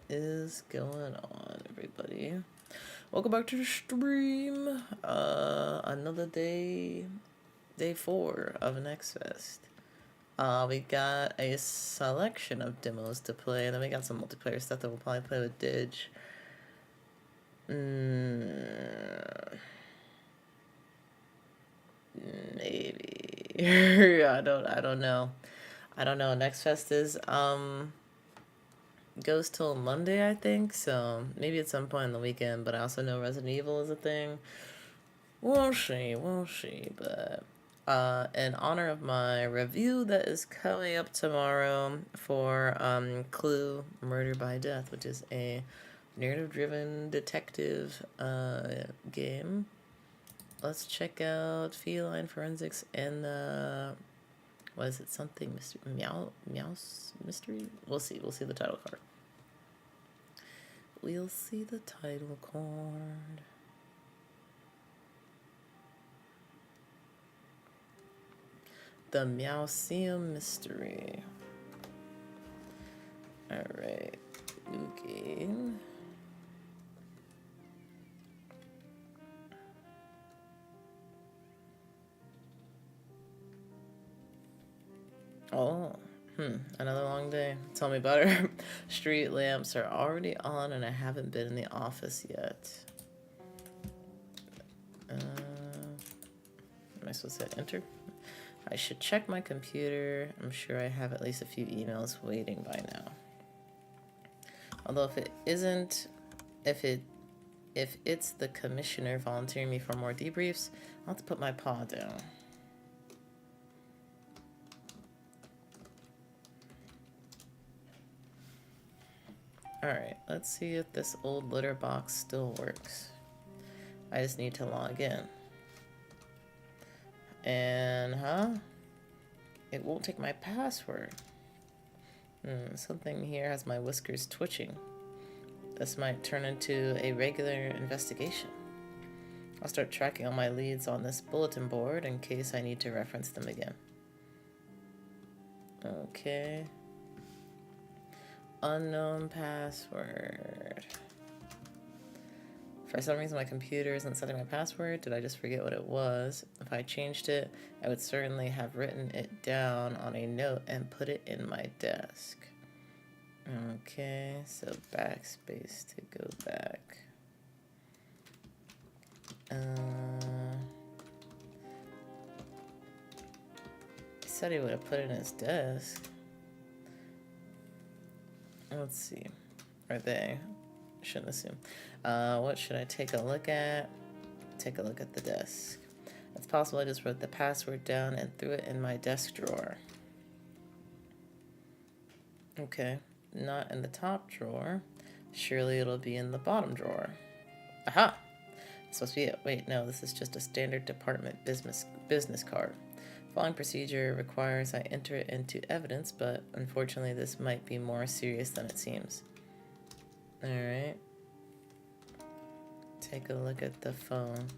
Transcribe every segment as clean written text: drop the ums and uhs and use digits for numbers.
is going on, everybody? Welcome back to the stream. Another day, day 4 of Next Fest. We got a selection of demos to play, and then we got some multiplayer stuff that we'll probably play with Dig. Maybe. I don't know. I don't know. Next Fest is goes till Monday, I think, so maybe at some point in the weekend, but I also know Resident Evil is a thing. We'll see, but in honor of my review that is coming up tomorrow for Clue Murder by Death, which is a narrative-driven detective game, let's check out Feline Forensics and what is it? Something mystery, Meow's mystery. We'll see the title card. We'll see the title card. The Meowseum mystery. All right, new game. Oh, another long day. Tell me about it. Street lamps are already on and I haven't been in the office yet. Am I supposed to hit enter? I should check my computer. I'm sure I have at least a few emails waiting by now. Although if it isn't, if it's the commissioner volunteering me for more debriefs, I'll have to put my paw down. Alright, let's see if this old litter box still works. I just need to log in. And, it won't take my password. Something here has my whiskers twitching. This might turn into a regular investigation. I'll start tracking all my leads on this bulletin board in case I need to reference them again. Okay. Unknown password. For some reason my computer isn't setting my password. Did I just forget what it was? If I changed it, I would certainly have written it down on a note and put it in my desk. Okay, so backspace to go back. He said he would have put it in his desk. Let's see. Are they? Shouldn't assume. What should I take a look at? Take a look at the desk. It's possible I just wrote the password down and threw it in my desk drawer. Okay, not in the top drawer. Surely it'll be in the bottom drawer. Aha! It's supposed to be it. Wait, no, this is just a standard department business card. Following procedure requires I enter it into evidence, but unfortunately this might be more serious than it seems. Alright. Take a look at the phone.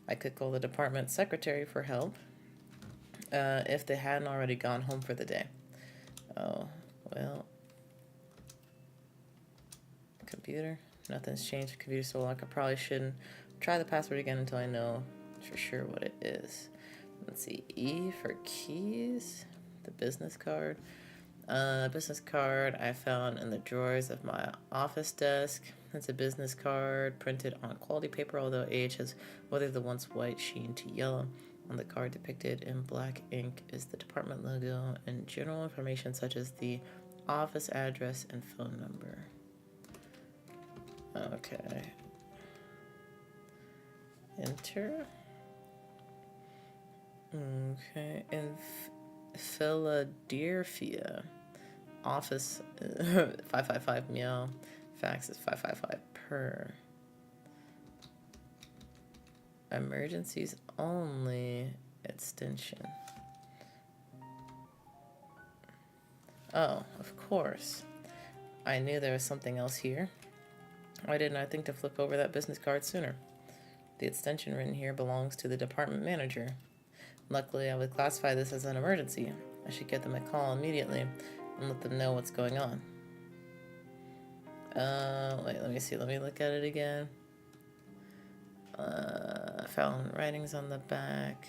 I could call the department secretary for help if they hadn't already gone home for the day. Oh, well. Computer? Nothing's changed. Computer's still locked. I probably shouldn't try the password again until I know for sure what it is. Let's see. E for keys. The business card. Business card I found in the drawers of my office desk. It's a business card printed on quality paper, although age has weathered the once white sheen to yellow. On the card depicted in black ink is the department logo and general information such as the office address and phone number. Okay. Enter. Okay, in Philadelphia, office 555 meow, fax is 555 per. Emergencies only extension. Oh, of course. I knew there was something else here. Why didn't I think to flip over that business card sooner? The extension written here belongs to the department manager. Luckily, I would classify this as an emergency. I should give them a call immediately and let them know what's going on. Wait, let me see. Let me look at it again. Found writings on the back.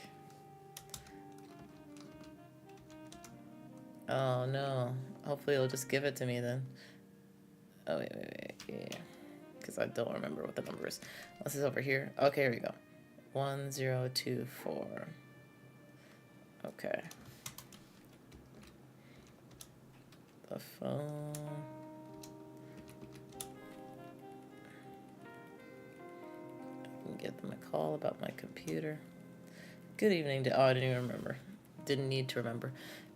Oh no. Hopefully it'll just give it to me then. Oh, wait. Yeah. Because I don't remember what the number is. Unless it's over here. Okay, here we go. 1024. Okay. The phone. I can give them a call about my computer. Good evening. Oh, I didn't even remember. Didn't need to remember.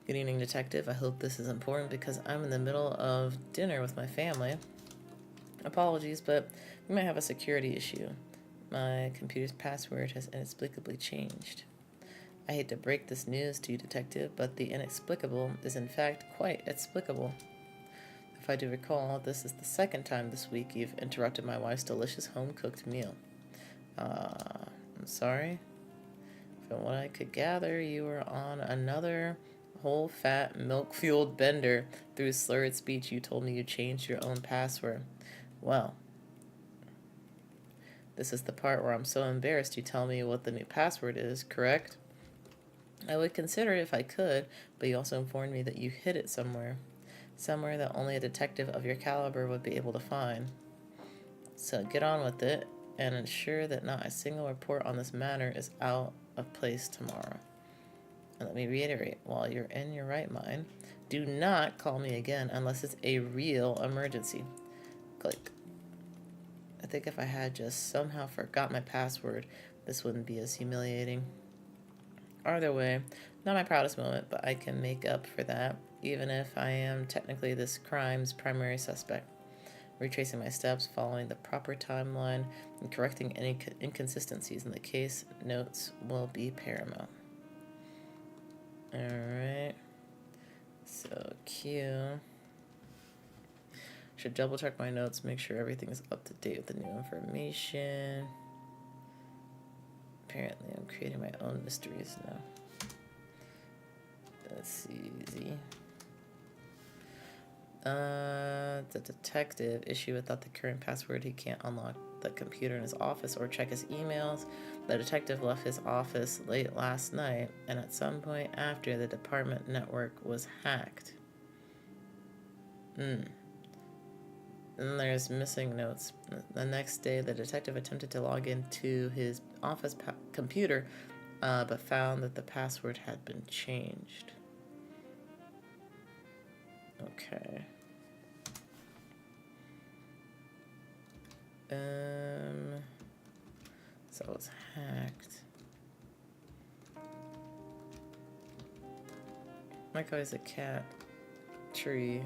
Good evening, detective. I hope this is important because I'm in the middle of dinner with my family. Apologies, but we might have a security issue. My computer's password has inexplicably changed. I hate to break this news to you, detective, but the inexplicable is in fact quite explicable. If I do recall, this is the second time this week you've interrupted my wife's delicious home-cooked meal. I'm sorry. From what I could gather, you were on another whole fat milk-fueled bender. Through slurred speech, you told me you changed your own password. Well, this is the part where I'm so embarrassed you tell me what the new password is, correct? I would consider it if I could, but you also informed me that you hid it somewhere. Somewhere that only a detective of your caliber would be able to find. So get on with it, and ensure that not a single report on this matter is out of place tomorrow. And let me reiterate, while you're in your right mind, do not call me again unless it's a real emergency. Click. I think if I had just somehow forgot my password, this wouldn't be as humiliating. Either way, not my proudest moment, but I can make up for that, even if I am technically this crime's primary suspect. Retracing my steps, following the proper timeline, and correcting any inconsistencies in the case notes will be paramount. Alright. So, Q. Should double check my notes, make sure everything is up to date with the new information. Apparently, I'm creating my own mysteries now. That's easy. The detective issue without the current password. He can't unlock the computer in his office or check his emails. The detective left his office late last night, and at some point after, the department network was hacked. And there's missing notes. The next day, the detective attempted to log into his office computer, but found that the password had been changed. Okay. So it was hacked. Like always a cat tree,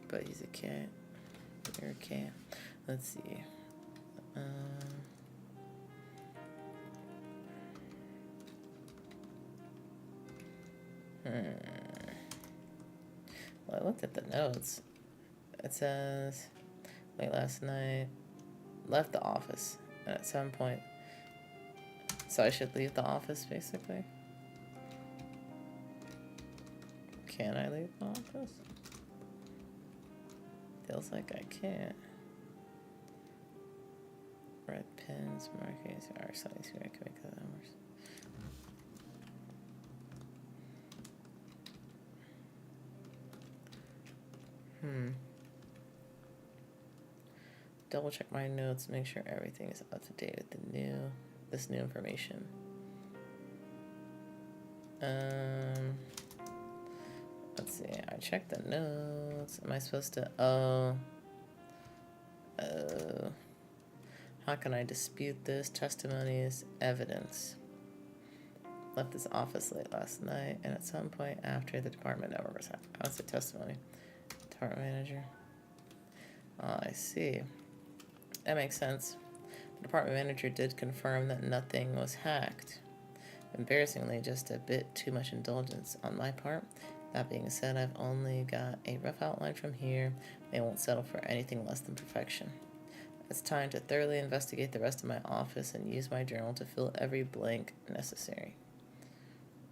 but he's a cat. You're a cat. Let's see. Well, I looked at the notes. It says, late last night, left the office, and at some point, so I should leave the office, basically. Can I leave the office? Feels like I can't. Red pins, markings, or something, so I can make the numbers. Double check my notes, make sure everything is up to date with this new information. Let's see. I checked the notes. Am I supposed to? How can I dispute this? Testimony is evidence. Left this office late last night, and at some point after, the department network was hacked. That's the testimony. Department manager. Oh, I see. That makes sense. The department manager did confirm that nothing was hacked. Embarrassingly, just a bit too much indulgence on my part. That being said, I've only got a rough outline from here. They won't settle for anything less than perfection. It's time to thoroughly investigate the rest of my office and use my journal to fill every blank necessary.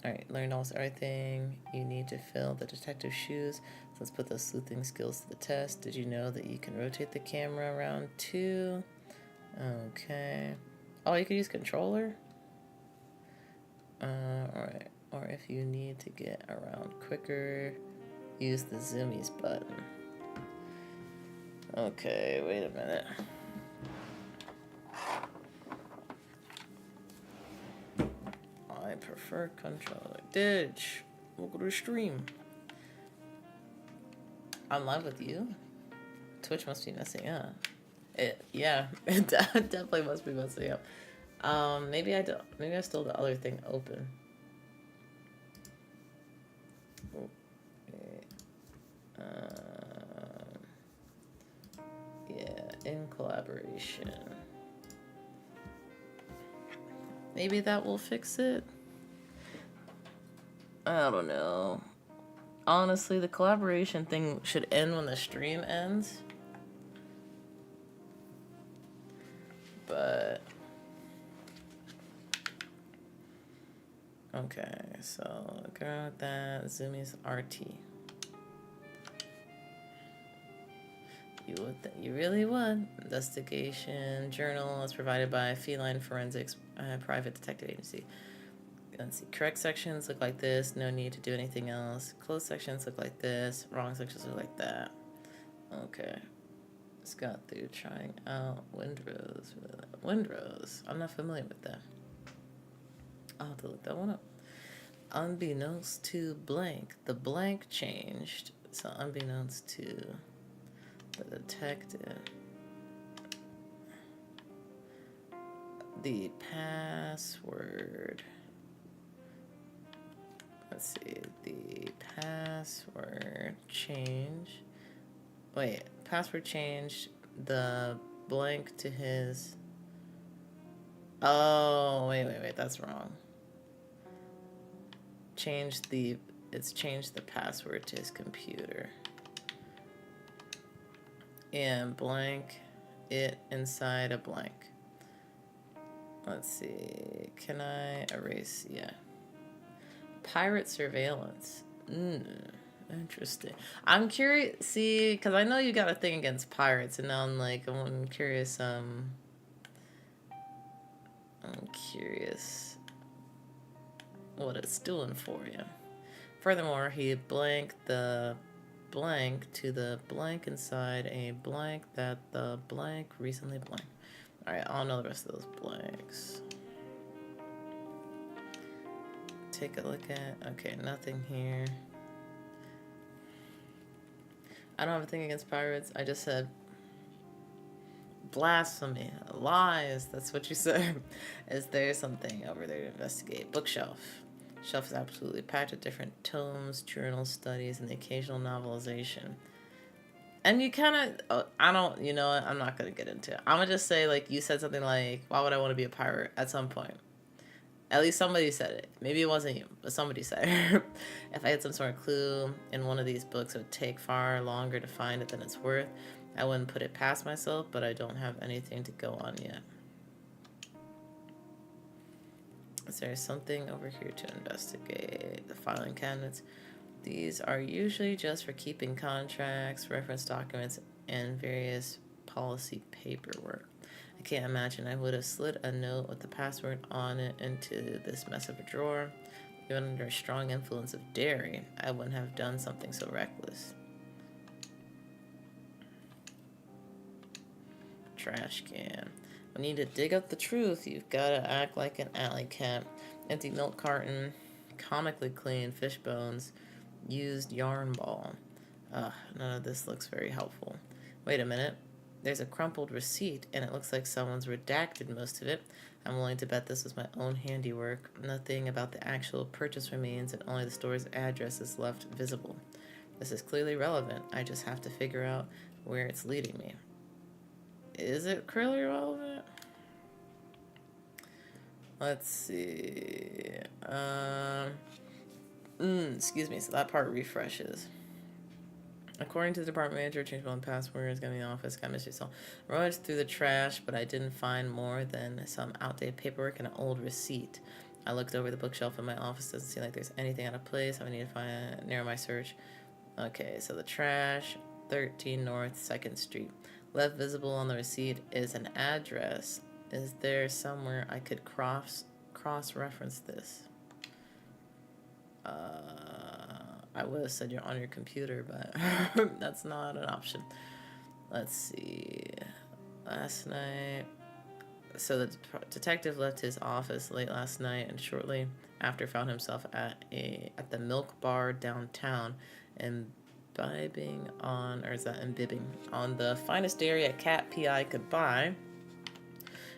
Alright, learned almost everything you need to fill the detective's shoes. So let's put those sleuthing skills to the test. Did you know that you can rotate the camera around too? Okay. Oh, you could use controller? Alright. Or if you need to get around quicker, use the zoomies button. Okay, wait a minute. I prefer controller. Ditch. We'll go to stream. I'm live with you? Twitch must be messing up. Yeah, it definitely must be messing up. Maybe I don't. Maybe I still have the other thing open. Okay. Yeah, in collaboration. Maybe that will fix it. I don't know. Honestly, the collaboration thing should end when the stream ends. But okay, so go with that. Zoomies RT. You really would. Investigation journal is provided by Feline Forensics, private detective agency. Let's see. Correct sections look like this. No need to do anything else. Closed sections look like this. Wrong sections look like that. Okay. Just got through trying out Windrose. Windrose. I'm not familiar with that. I'll have to look that one up. Unbeknownst to blank. The blank changed. So unbeknownst to the detective. The password. Let's see. The password change. Wait. Password changed the blank to his. Oh, wait. That's wrong. It's changed the password to his computer. And blank it inside a blank. Let's see. Can I erase? Yeah. Pirate surveillance. Interesting. I'm curious. See, because I know you got a thing against pirates, and now I'm curious. I'm curious what it's doing for you. Furthermore, he blanked the blank to the blank inside a blank that the blank recently blanked. Alright, I'll know the rest of those blanks. Take a look at. Okay, nothing here. I don't have a thing against pirates. I just said blasphemy, lies. That's what you said. Is there something over there to investigate? Bookshelf. Shelf is absolutely packed with different tomes, journals, studies, and the occasional novelization. And you kind of, I don't, you know what? I'm not going to get into it. I'm going to just say, like, you said something like, why would I want to be a pirate at some point? At least somebody said it. Maybe it wasn't you, but somebody said it. If I had some sort of clue in one of these books, it would take far longer to find it than it's worth. I wouldn't put it past myself, but I don't have anything to go on yet. Is there something over here to investigate? The filing cabinets. These are usually just for keeping contracts, reference documents, and various policy paperwork. I can't imagine I would have slid a note with the password on it into this mess of a drawer. Even under a strong influence of dairy, I wouldn't have done something so reckless. Trash can. When you need to dig up the truth, you've got to act like an alley cat. Empty milk carton, comically clean fish bones, used yarn ball. None of this looks very helpful. Wait a minute. There's a crumpled receipt, and it looks like someone's redacted most of it. I'm willing to bet this was my own handiwork. Nothing about the actual purchase remains, and only the store's address is left visible. This is clearly relevant. I just have to figure out where it's leading me. Is it clearly relevant? Let's see. Excuse me. So that part refreshes. According to the department manager, changed one passwords, got in the office, got mystery cell. Rummaged through the trash, but I didn't find more than some outdated paperwork and an old receipt. I looked over the bookshelf in my office. Doesn't seem like there's anything out of place. I need to narrow my search. Okay, so the trash, 13 North 2nd Street. Left visible on the receipt is an address. Is there somewhere I could cross-reference this? I would have said you're on your computer, but that's not an option. Let's see. Last night. So the detective left his office late last night and shortly after found himself at the Milk Bar downtown, imbibing on the finest dairy a cat PI could buy.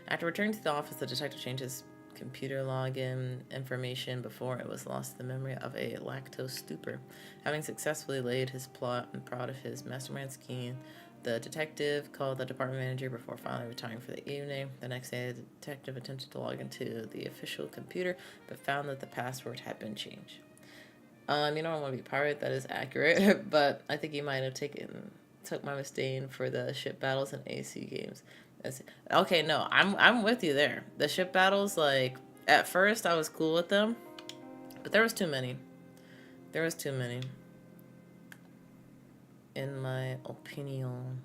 After returning to the office, the detective changed his computer login information before it was lost to the memory of a lactose stupor. Having successfully laid his plot and proud of his mastermind scheme, the detective called the department manager before finally retiring for the evening. The next day, the detective attempted to log into the official computer, but found that the password had been changed. I don't want to be pirate, that is accurate, but I think he might have took my mistake for the ship battles and AC games. Okay, no, I'm with you there. The ship battles, like, at first I was cool with them, but there was too many. There was too many. In my opinion.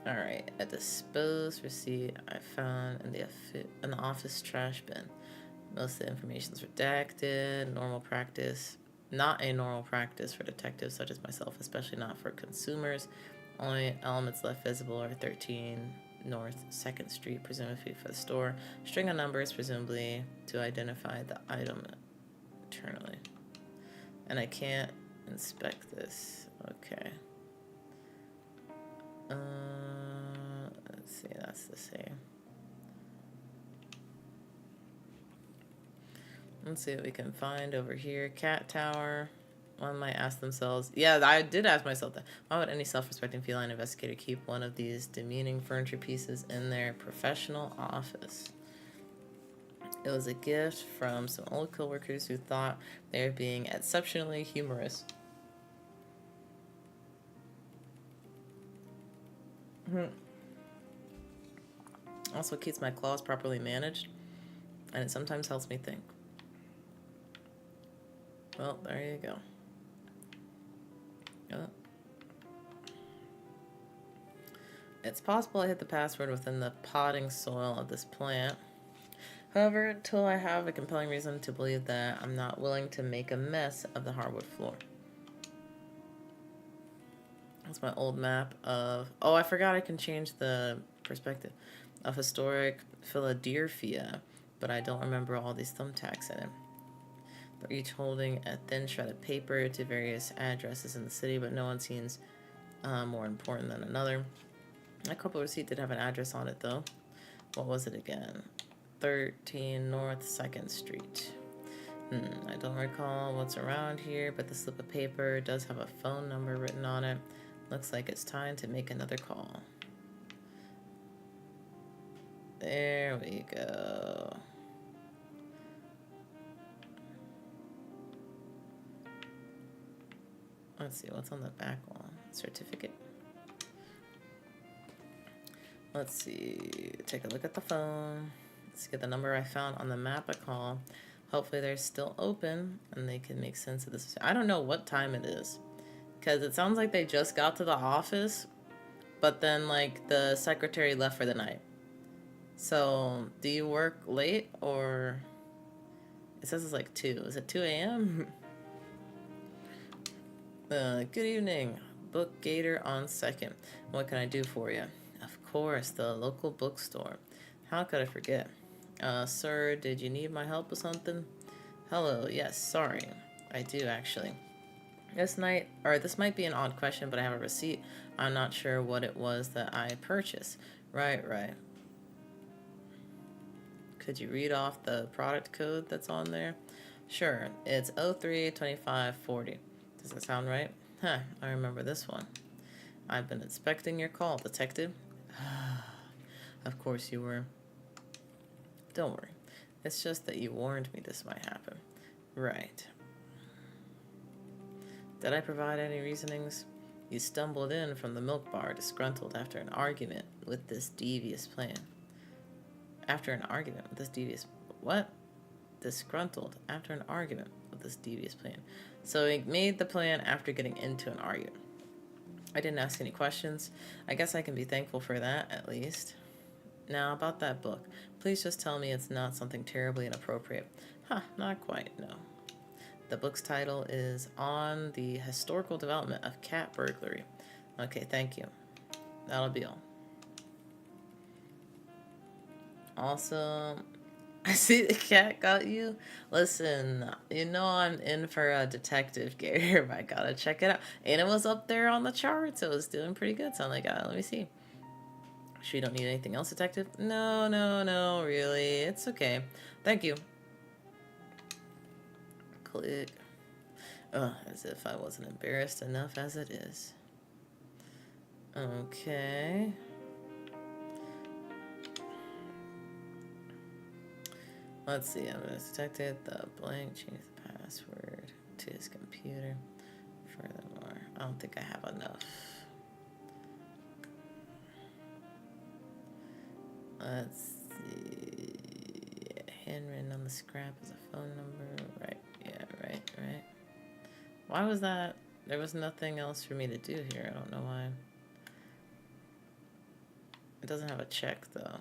Alright, a disposed receipt I found in the office trash bin. Most of the information is redacted. Normal practice. Not a normal practice for detectives such as myself, especially not for consumers. Only elements left visible are 13 North 2nd Street, presumably for the store. String of numbers, presumably to identify the item internally. And I can't inspect this. Okay. Let's see, that's the same. Let's see what we can find over here. Cat tower. One might ask themselves, yeah, I did ask myself that. Why would any self-respecting feline investigator keep one of these demeaning furniture pieces in their professional office? It was a gift from some old coworkers who thought they were being exceptionally humorous. Also keeps my claws properly managed, and it sometimes helps me think. Well, there you go. Oh. It's possible I hit the password within the potting soil of this plant. However, until I have a compelling reason to believe that, I'm not willing to make a mess of the hardwood floor. That's my old map of... Oh, I forgot I can change the perspective of historic Philadelphia, but I don't remember all these thumbtacks in it. They're each holding a thin shred of paper to various addresses in the city, but no one seems more important than another. My couple receipt did have an address on it, though. What was it again? 13 North 2nd Street. I don't recall what's around here, but the slip of paper does have a phone number written on it. Looks like it's time to make another call. There we go. Let's see, what's on the back wall? Certificate. Let's see, take a look at the phone. Let's get the number I found on the map I call. Hopefully they're still open and they can make sense of this. I don't know what time it is, because it sounds like they just got to the office, but then like the secretary left for the night. So do you work late, or it says it's like 2. Is it 2 a.m.? Good evening. Book Gator on 2nd. What can I do for you? Of course, the local bookstore. How could I forget? Sir, did you need my help with something? Hello, yes, sorry. I do, actually. This might be an odd question, but I have a receipt. I'm not sure what it was that I purchased. Right. Could you read off the product code that's on there? Sure, it's 032540. Does that sound right? Huh, I remember this one. I've been expecting your call, detective. Of course you were. Don't worry. It's just that you warned me this might happen. Right. Did I provide any reasonings? You stumbled in from the milk bar disgruntled after an argument with this devious plan. After an argument with this devious... What? disgruntled after an argument with this devious plan. So he made the plan after getting into an argument. I didn't ask any questions. I guess I can be thankful for that, at least. Now, about that book. Please just tell me it's not something terribly inappropriate. Huh, not quite, no. The book's title is On the Historical Development of Cat Burglary. Okay, thank you. That'll be all. Also, I see the cat got you. Listen, you know I'm in for a detective game. I gotta check it out. And it was up there on the charts. It was doing pretty good. So I'm like, let me see. Sure you don't need anything else, detective? No, really. It's okay. Thank you. Click. As if I wasn't embarrassed enough as it is. Okay. Let's see. I'm gonna detected the blank. Change the password to his computer. Furthermore, I don't think I have enough. Let's see. Handwritten on the scrap is a phone number. Right. Yeah. Right. Why was that? There was nothing else for me to do here. I don't know why. It doesn't have a check though.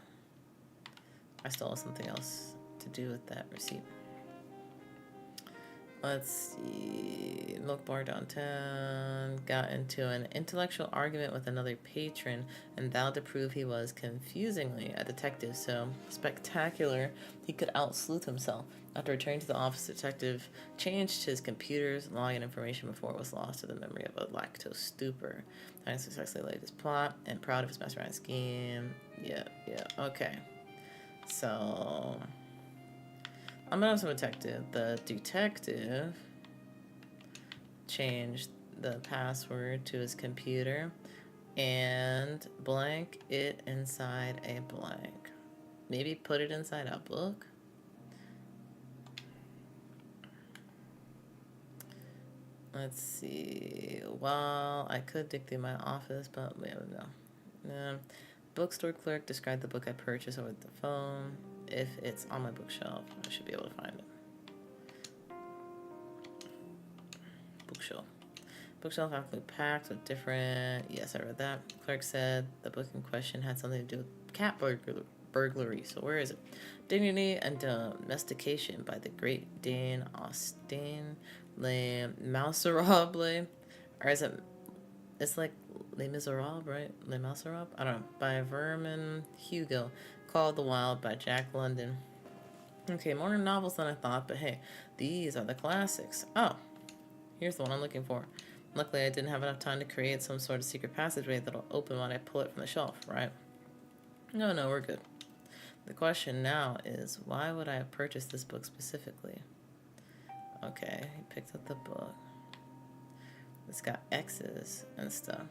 I still have something else to do with that receipt. Let's see. Milk bar downtown. Got into an intellectual argument with another patron and vowed to prove he was confusingly a detective so spectacular he could out-sleuth himself. After returning to the office, the detective changed his computer's login information before it was lost to the memory of a lactose stupor. I successfully laid his plot and proud of his mastermind scheme. Yeah, okay. So I'm gonna have some detective. The detective changed the password to his computer and blank it inside a blank. Maybe put it inside a book. Let's see. Well, I could dig through my office, but we don't know. Bookstore clerk described the book I purchased over the phone. If it's on my bookshelf, I should be able to find it. Bookshelf actually packed with different. Yes, I read that. Clerk said the book in question had something to do with cat burglary. So where is it? Dignity and Domestication by the Great Dane Austin Le Mouserable. Or is it? It's like Les Miserables, right? Les Miserables? I don't know. By Vernon Hugo. Called The Wild by Jack London. Okay, more novels than I thought, but hey, these are the classics. Oh, here's the one I'm looking for. Luckily, I didn't have enough time to create some sort of secret passageway that'll open when I pull it from the shelf, right? No, we're good. The question now is, why would I have purchased this book specifically? Okay, he picked up the book. It's got X's and stuff.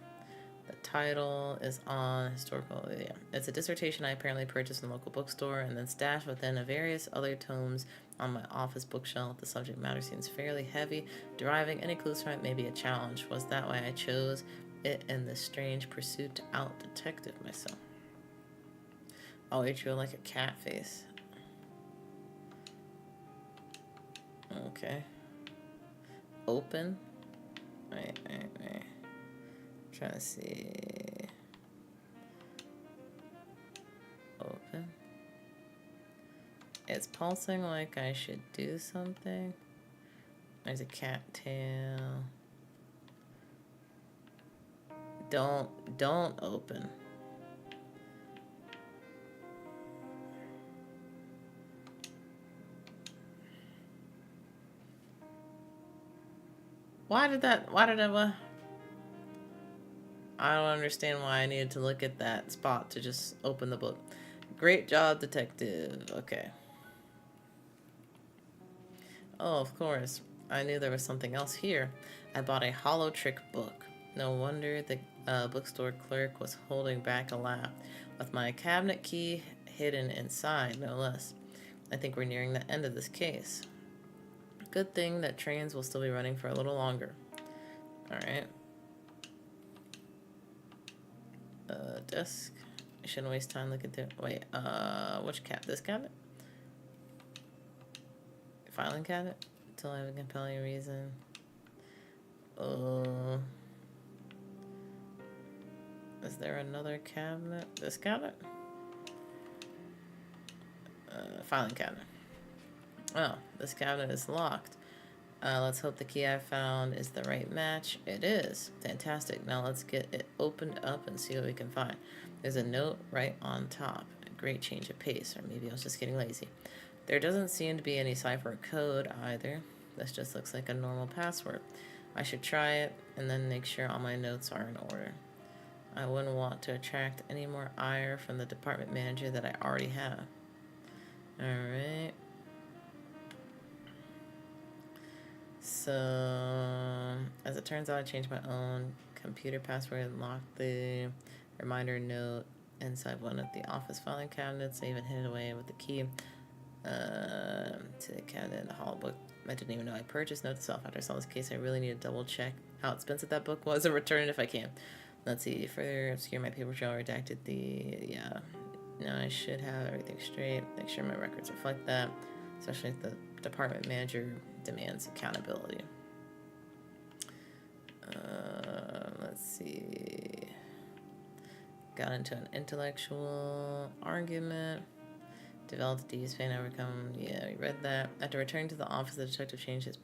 The title is on historical. Yeah, it's a dissertation I apparently purchased in a local bookstore and then stashed within various other tomes on my office bookshelf. The subject matter seems fairly heavy. Deriving any clues from it may be a challenge. Was that why I chose it in this strange pursuit to out-detective myself? Oh, he drew like a cat face. Okay. Open. Right. Trying to see. Open. It's pulsing like I should do something. There's a cat tail. Don't open. Why did I don't understand why I needed to look at that spot to just open the book. Great job, detective. Okay. Oh, of course. I knew there was something else here. I bought a hollow trick book. No wonder the bookstore clerk was holding back a laugh. With my cabinet key hidden inside, no less. I think we're nearing the end of this case. Good thing that trains will still be running for a little longer. Alright. Desk. I shouldn't waste time looking through. Wait, which cabinet? This cabinet? Filing cabinet? Until I have a compelling reason. Is there another cabinet? This cabinet? Filing cabinet. Oh, this cabinet is locked. Let's hope the key I found is the right match. It is. Fantastic. Now let's get it opened up and see what we can find. There's a note right on top. A great change of pace, or maybe I was just getting lazy. There doesn't seem to be any cipher code either. This just looks like a normal password. I should try it and then make sure all my notes are in order. I wouldn't want to attract any more ire from the department manager that I already have. Alright. So, as it turns out, I changed my own computer password and locked the reminder note inside one of the office filing cabinets. I even hid it away with the key to the cabinet in the hall book. I didn't even know I purchased. Note to self, after I saw this case, I really need to double check how expensive that book was and return it if I can. Let's see, further obscure my paper trail, redacted the, now I should have everything straight. Make sure my records reflect that, especially if the department manager demands accountability. Let's see. Got into an intellectual argument. Developed the span overcome. Yeah, we read that. After returning to the office, the detective changed his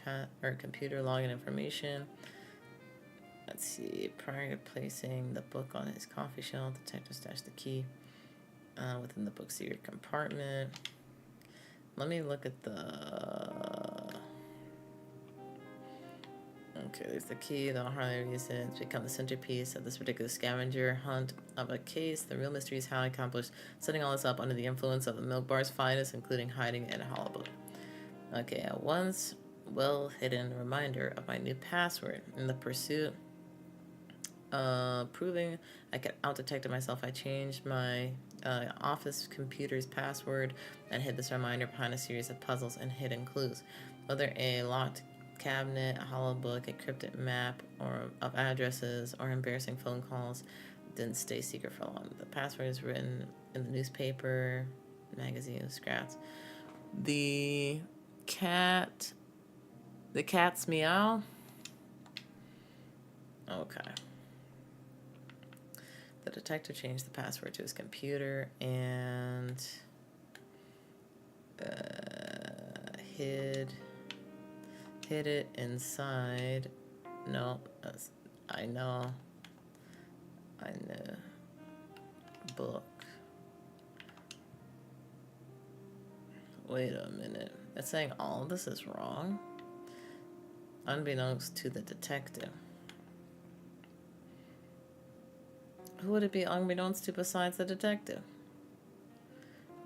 computer login information. Let's see. Prior to placing the book on his coffee shelf, the detective stashed the key within the book's secret compartment. Let me look at the... Okay, there's the key, the hardly use it. It's become the centerpiece of this ridiculous scavenger hunt of a case. The real mystery is how I accomplished setting all this up under the influence of the milk bar's finest, including hiding in a hollow book. Okay, a once well-hidden reminder of my new password. In the pursuit proving I could out-detect myself, I changed my office computer's password and hid this reminder behind a series of puzzles and hidden clues. Whether a locked cabinet, a hollow book, a cryptic map or of addresses, or embarrassing phone calls didn't stay secret for long. The password is written in the newspaper, magazine, scraps. The cat's meow. Okay. The detective changed the password to his computer and hid it inside. No, I know. Book. Wait a minute. It's saying all of this is wrong? Unbeknownst to the detective. Who would it be unbeknownst to besides the detective?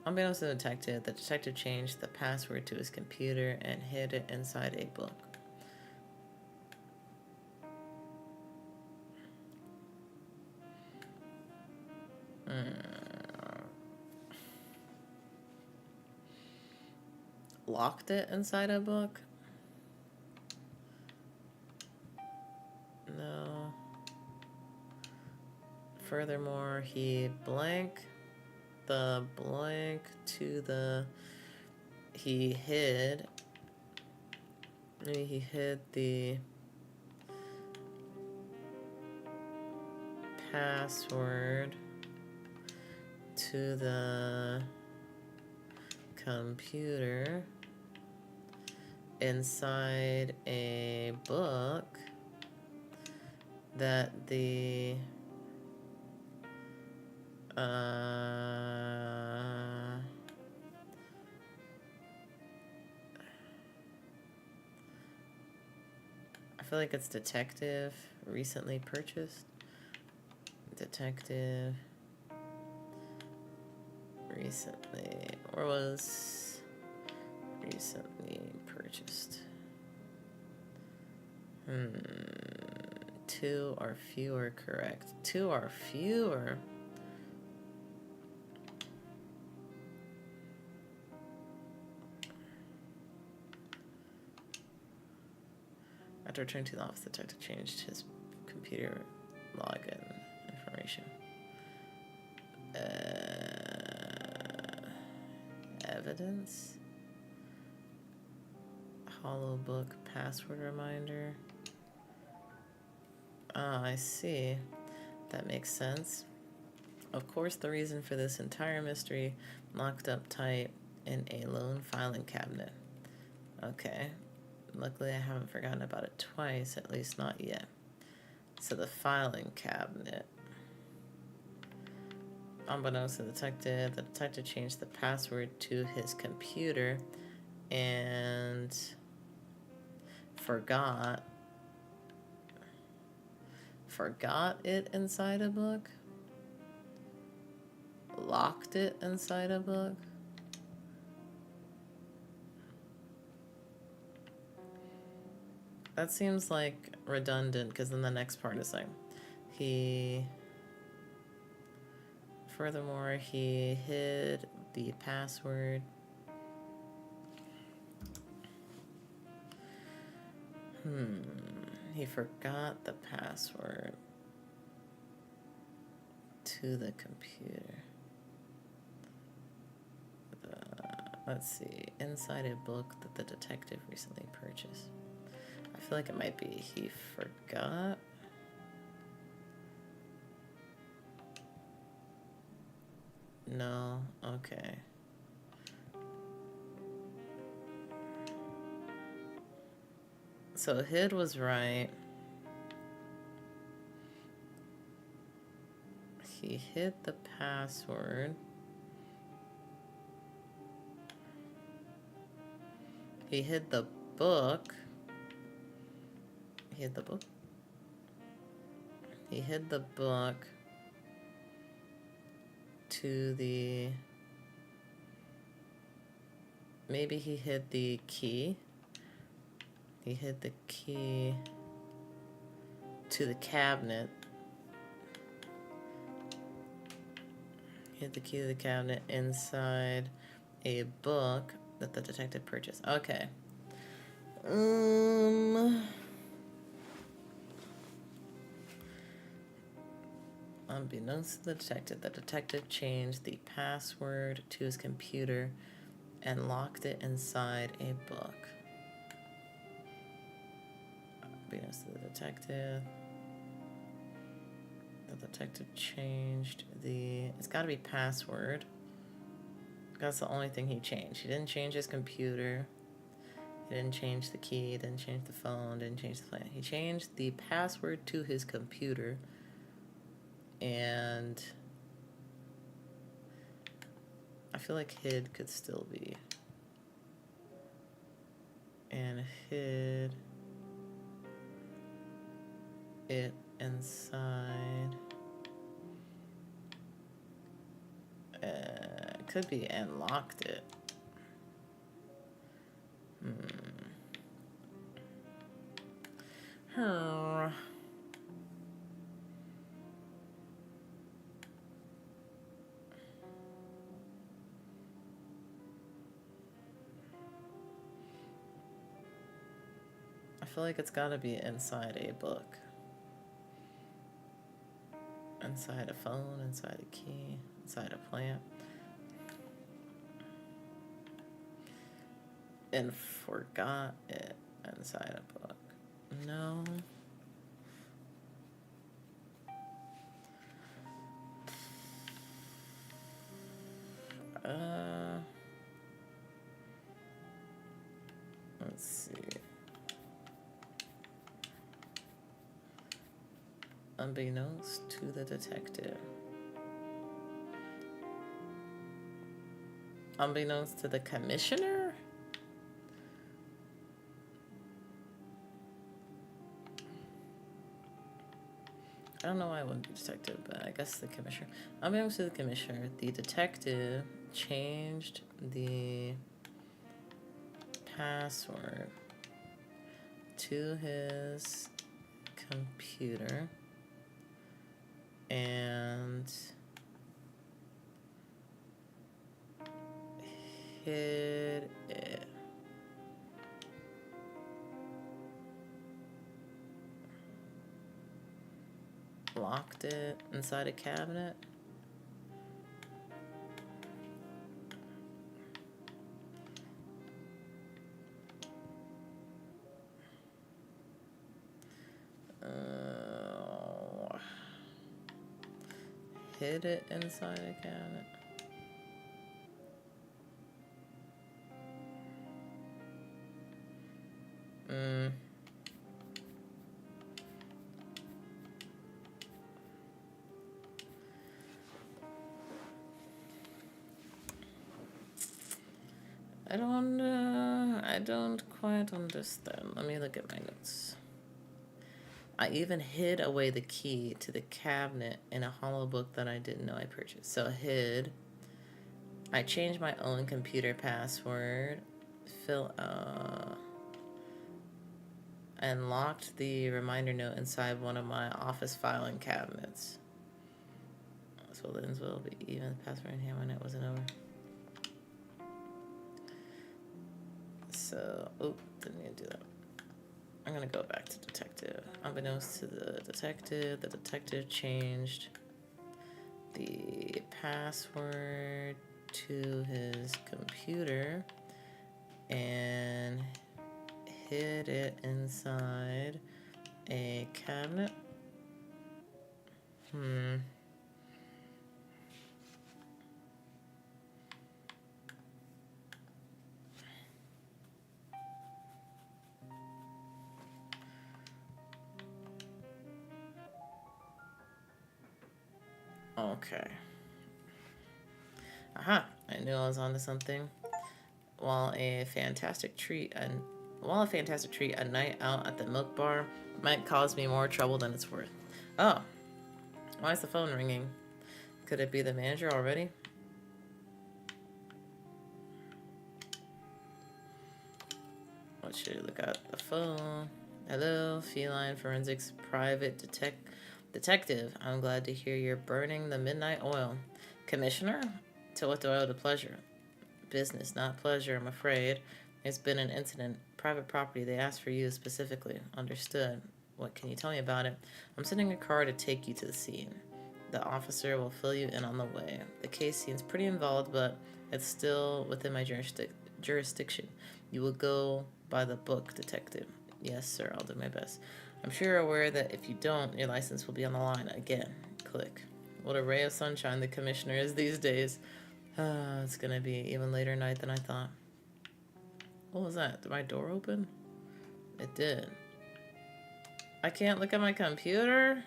Unbeknownst to the detective changed the password to his computer and hid it inside a book. Locked it inside a book? No. Furthermore, he hid the password to the computer inside a book that the I feel like it's detective recently purchased. Detective recently, or was recently purchased. Two or fewer correct. Two or fewer. After returning to the office, the detective changed his computer login information. Evidence? Hollow book password reminder. Ah, I see. That makes sense. Of course, the reason for this entire mystery locked up tight in a lone filing cabinet. Okay. Luckily, I haven't forgotten about it twice, at least not yet. So the filing cabinet. Unbeknownst to the detective changed the password to his computer and forgot it inside a book, locked it inside a book. That seems like redundant, because then the next part is like, furthermore, he hid the password. He forgot the password to the computer. Let's see, inside a book that the detective recently purchased. I feel like it might be he forgot. No, okay. So hid was right. He hid the password. He hid the book. He hid the book. He hid the book to the... Maybe he hid the key. He hid the key to the cabinet. He hid the key to the cabinet inside a book that the detective purchased. Okay. Unbeknownst to the detective changed the password to his computer and locked it inside a book. Unbeknownst to the detective changed the... It's got to be password. That's the only thing he changed. He didn't change his computer. He didn't change the key. Didn't change the phone. Didn't change the plan. He changed the password to his computer. And I feel like hid could still be. And hid it inside. Could be and locked it. I feel like it's gotta be inside a book. Inside a phone, inside a key, inside a plant. And forgot it inside a book. No. Let's see. Unbeknownst to the detective. Unbeknownst to the commissioner? I don't know why I wouldn't be detective, but I guess the commissioner. Unbeknownst to the commissioner, the detective changed the password to his computer and hid it. Locked it inside a cabinet. hid it inside a cabinet. I don't quite understand. Let me look at my notes. I even hid away the key to the cabinet in a hollow book that I didn't know I purchased. So hid. I changed my own computer password. And locked the reminder note inside one of my office filing cabinets. So Lynn's will be even the password in hand when it wasn't over. So, didn't need to do that. I'm gonna go back to detective. Unbeknownst to the detective changed the password to his computer and hid it inside a cabinet. Okay. Aha! I knew I was onto something. While a fantastic treat, a night out at the milk bar might cause me more trouble than it's worth. Oh, why is the phone ringing? Could it be the manager already? What should I look at the phone? Hello, Feline Forensics Private Detective. I'm glad to hear you're burning the midnight oil. Commissioner? To what do I owe the pleasure? Business, not pleasure, I'm afraid. There's been an incident. Private property. They asked for you specifically. Understood. What can you tell me about it? I'm sending a car to take you to the scene. The officer will fill you in on the way. The case seems pretty involved, but it's still within my jurisdiction. You will go by the book, detective. Yes, sir, I'll do my best. I'm sure you're aware that if you don't, your license will be on the line again. Click. What a ray of sunshine the commissioner is these days. It's gonna be even later night than I thought. What was that? Did my door open? It did. I can't look at my computer?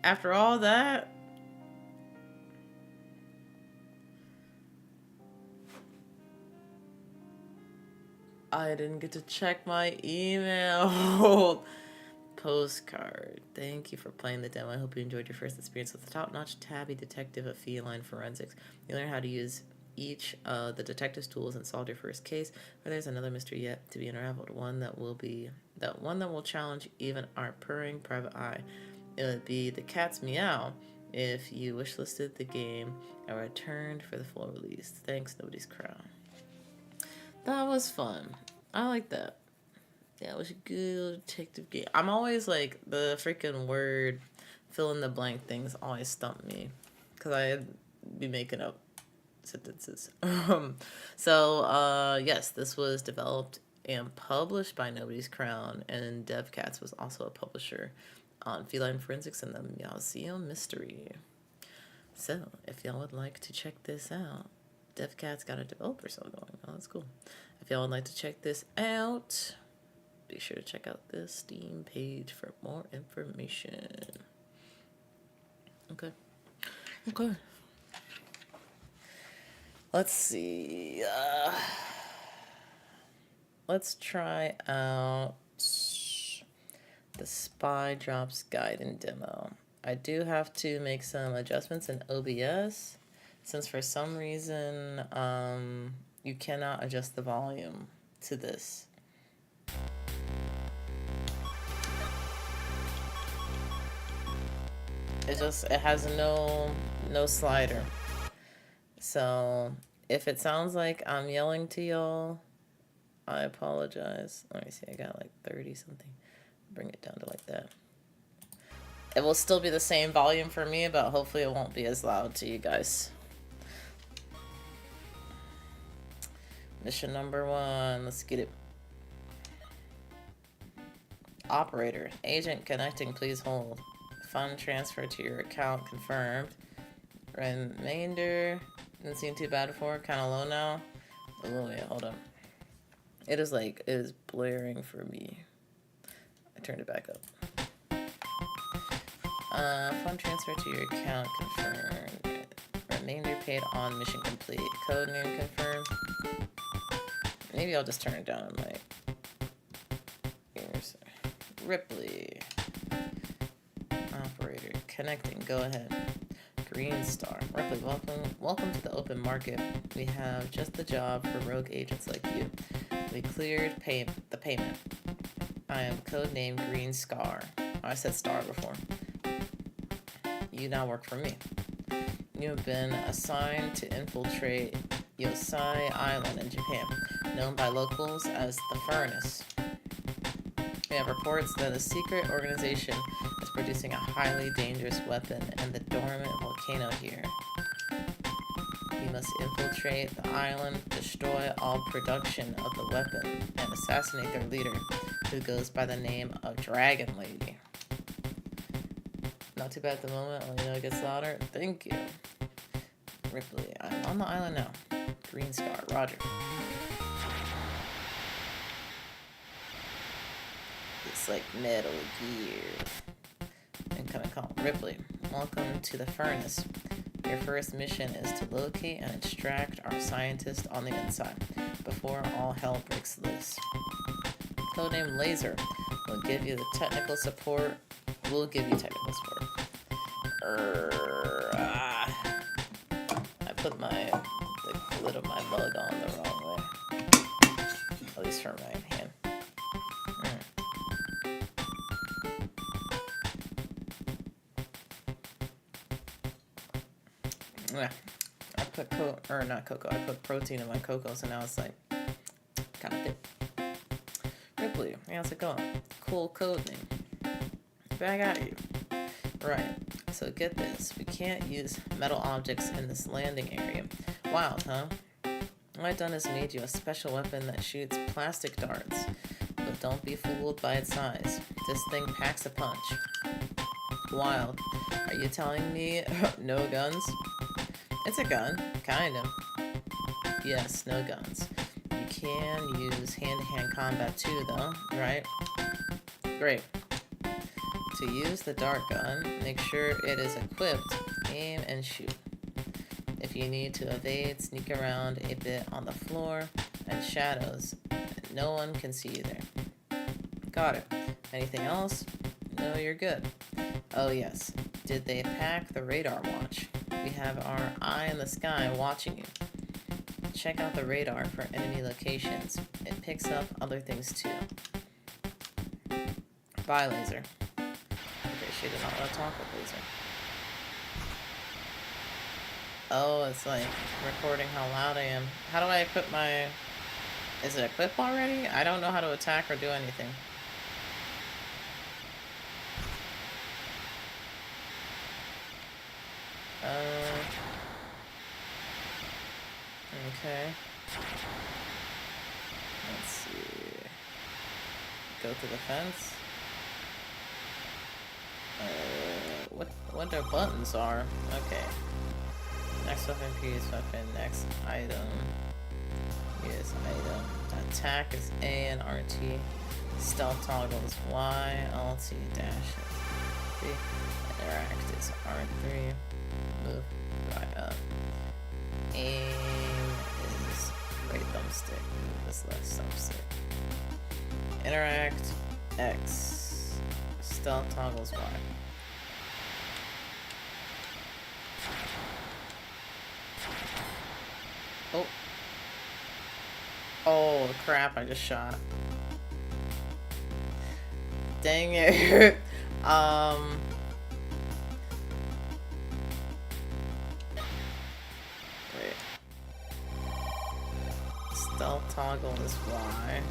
After all that? I didn't get to check my email. Postcard. Thank you for playing the demo. I hope you enjoyed your first experience with the top-notch tabby detective of Feline Forensics. You learn how to use each of the detective's tools and solve your first case, or there's another mystery yet to be unraveled. One that will challenge even our purring private eye. It would be the cat's meow if you wishlisted the game and returned for the full release. Thanks, Nobody's Crown. That was fun. I like that. Yeah, it was a good detective game. I'm always like, the freaking word fill in the blank things always stump me. Because I'd be making up sentences. Yes, this was developed and published by Nobody's Crown. And DevCats was also a publisher on Feline Forensics and the Museum Mystery. So, if y'all would like to check this out, DevCat's got a developer sale going. Oh, that's cool. If y'all would like to check this out, be sure to check out the Steam page for more information. Okay. Let's see. Let's try out the Spy Drops Gaiden demo. I do have to make some adjustments in OBS, since for some reason you cannot adjust the volume to this. It has no slider. So if it sounds like I'm yelling to y'all, I apologize. Let me see, I got like 30 something. Bring it down to like that. It will still be the same volume for me, but hopefully it won't be as loud to you guys. Mission number 1, let's get it. Operator, agent connecting, please hold. Fund transfer to your account confirmed. Remainder didn't seem too bad before. Kind of low now. Oh wait, hold on. It is blaring for me. I turned it back up. Fund transfer to your account confirmed. Remainder paid on mission complete. Code name confirmed. Maybe I'll just turn it down. Like, here's Ripley. Operator connecting. Go ahead. Green Star. Ripley, welcome to the open market. We have just the job for rogue agents like you. We cleared the payment. I am codenamed Green Scar. Oh, I said Star before. You now work for me. You have been assigned to infiltrate Yosai Island in Japan, known by locals as the Furnace. We have reports that a secret organization is producing a highly dangerous weapon in the dormant volcano here. You must infiltrate the island, destroy all production of the weapon, and assassinate their leader, who goes by the name of Dragon Lady. Not too bad at the moment, let me know it gets louder. Thank you. Ripley, I'm on the island now. Green Scar, roger. It's like Metal Gear. Incoming call. Ripley, welcome to the Furnace. Your first mission is to locate and extract our scientist on the inside before all hell breaks loose. Codename Laser will give you the technical support. We'll give you technical support. I put the lid of my mug on the wrong way. At least for my hand. Yeah, I put I put protein in my cocoa, so now it's like kind of thick. Ripley, how's it going? Cool code name. Back at you. Right, so get this. We can't use metal objects in this landing area. Wild, huh? All I've done is made you a special weapon that shoots plastic darts. But don't be fooled by its size. This thing packs a punch. Wild. Are you telling me no guns? It's a gun, kind of. Yes, no guns. You can use hand-to-hand combat too, though, right? Great. To use the dart gun, make sure it is equipped, aim, and shoot. If you need to evade, sneak around a bit on the floor and shadows. No one can see you there. Got it. Anything else? No, you're good. Oh yes. Did they pack the radar watch? We have our eye in the sky watching you. Check out the radar for enemy locations. It picks up other things too. Bye, Laser. Okay, she did not want to talk with Laser. Oh, it's like recording how loud I am. How do I equip my... Is it equipped already? I don't know how to attack or do anything. Okay. Let's see. Go to the fence. What their buttons are. Okay. Next weapon, previous weapon, next item. Yes, item. Attack is A and RT. Stealth toggle is Y. LT dash is 3. Interact is R3. Move right up. Aim is right thumbstick. Move is left thumbstick. Interact X. Stealth toggles Y. Oh. Oh crap, I just shot. Dang it. Wait. Stealth toggle is Y.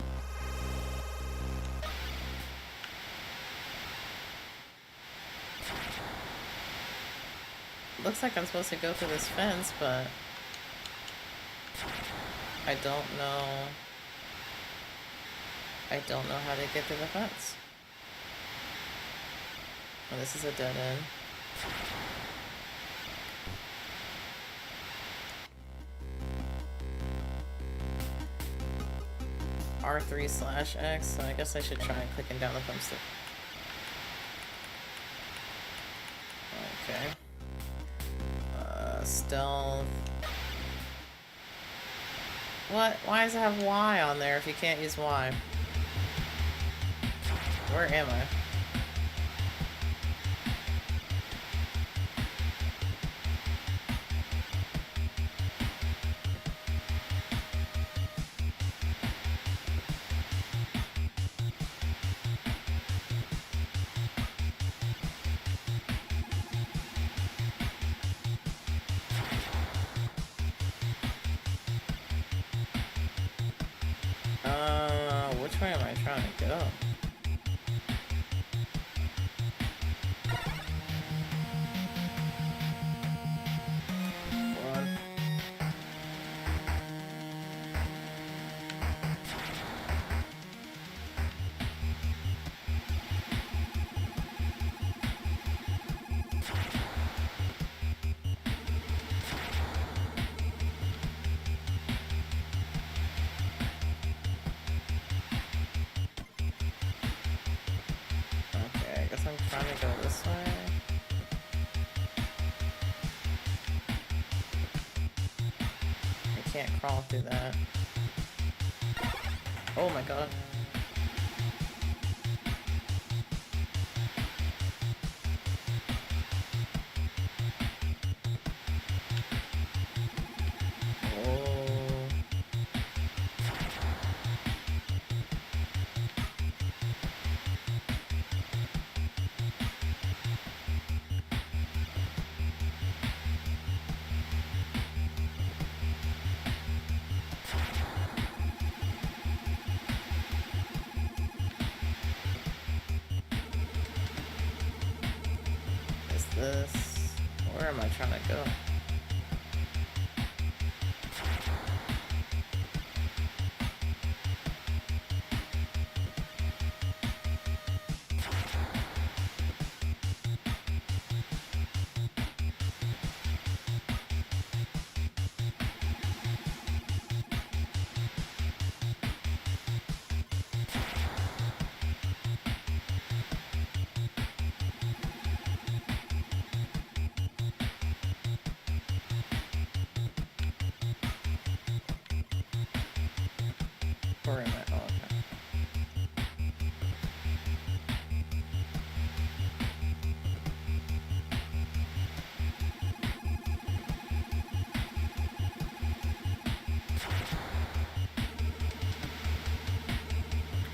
Looks like I'm supposed to go through this fence, but I don't know how to get to the fence. Oh, this is a dead end. R3/X, so I guess I should try clicking down the thumbstick. Okay. Stealth. What? Why does it have Y on there if you can't use Y? Where am I? Which way am I trying to go? Run. Okay, I guess I'm trying to go this way. I can't crawl through that. Oh my god. Oh. Is this... Where am I trying to go? Where am I? Oh, okay.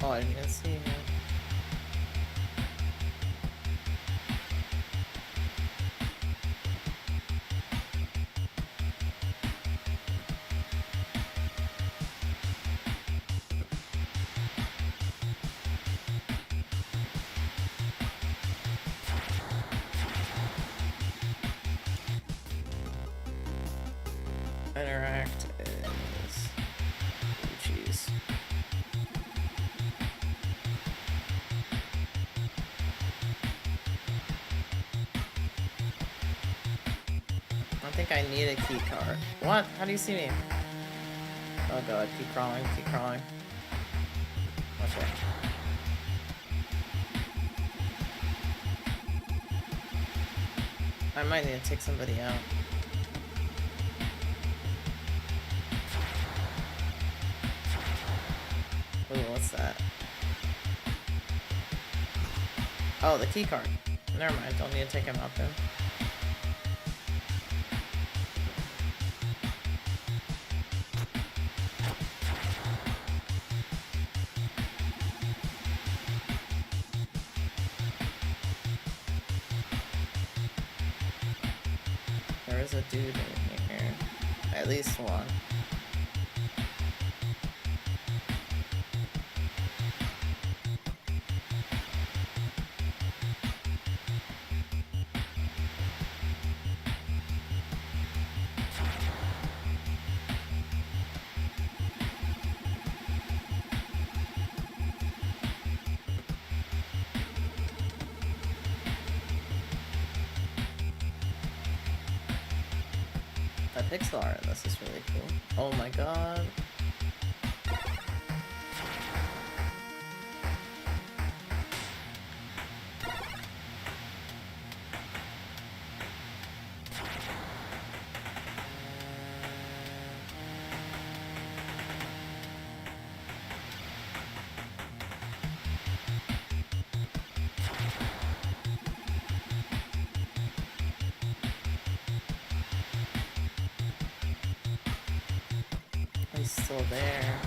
Oh, I didn't even see him. Interact is... Oh, jeez. I think I need a key card. What? How do you see me? Oh god, keep crawling, keep crawling. Okay. I might need to take somebody out. Ooh, what's that? Oh, the key card. Never mind, don't need to take him out then. There is a dude in here. At least one. That pixel art in this is really cool. Oh my god. still there.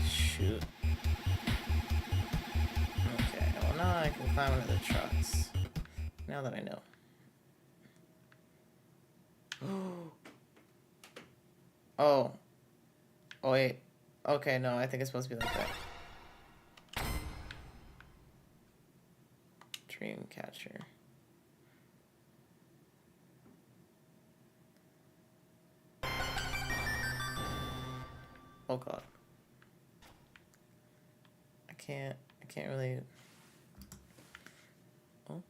Shoot. Okay, well now I can climb into the trucks. Now that I know. Oh. Oh, wait. Okay, no, I think it's supposed to be like that. Dreamcatcher. Oh god. I can't really. Oh.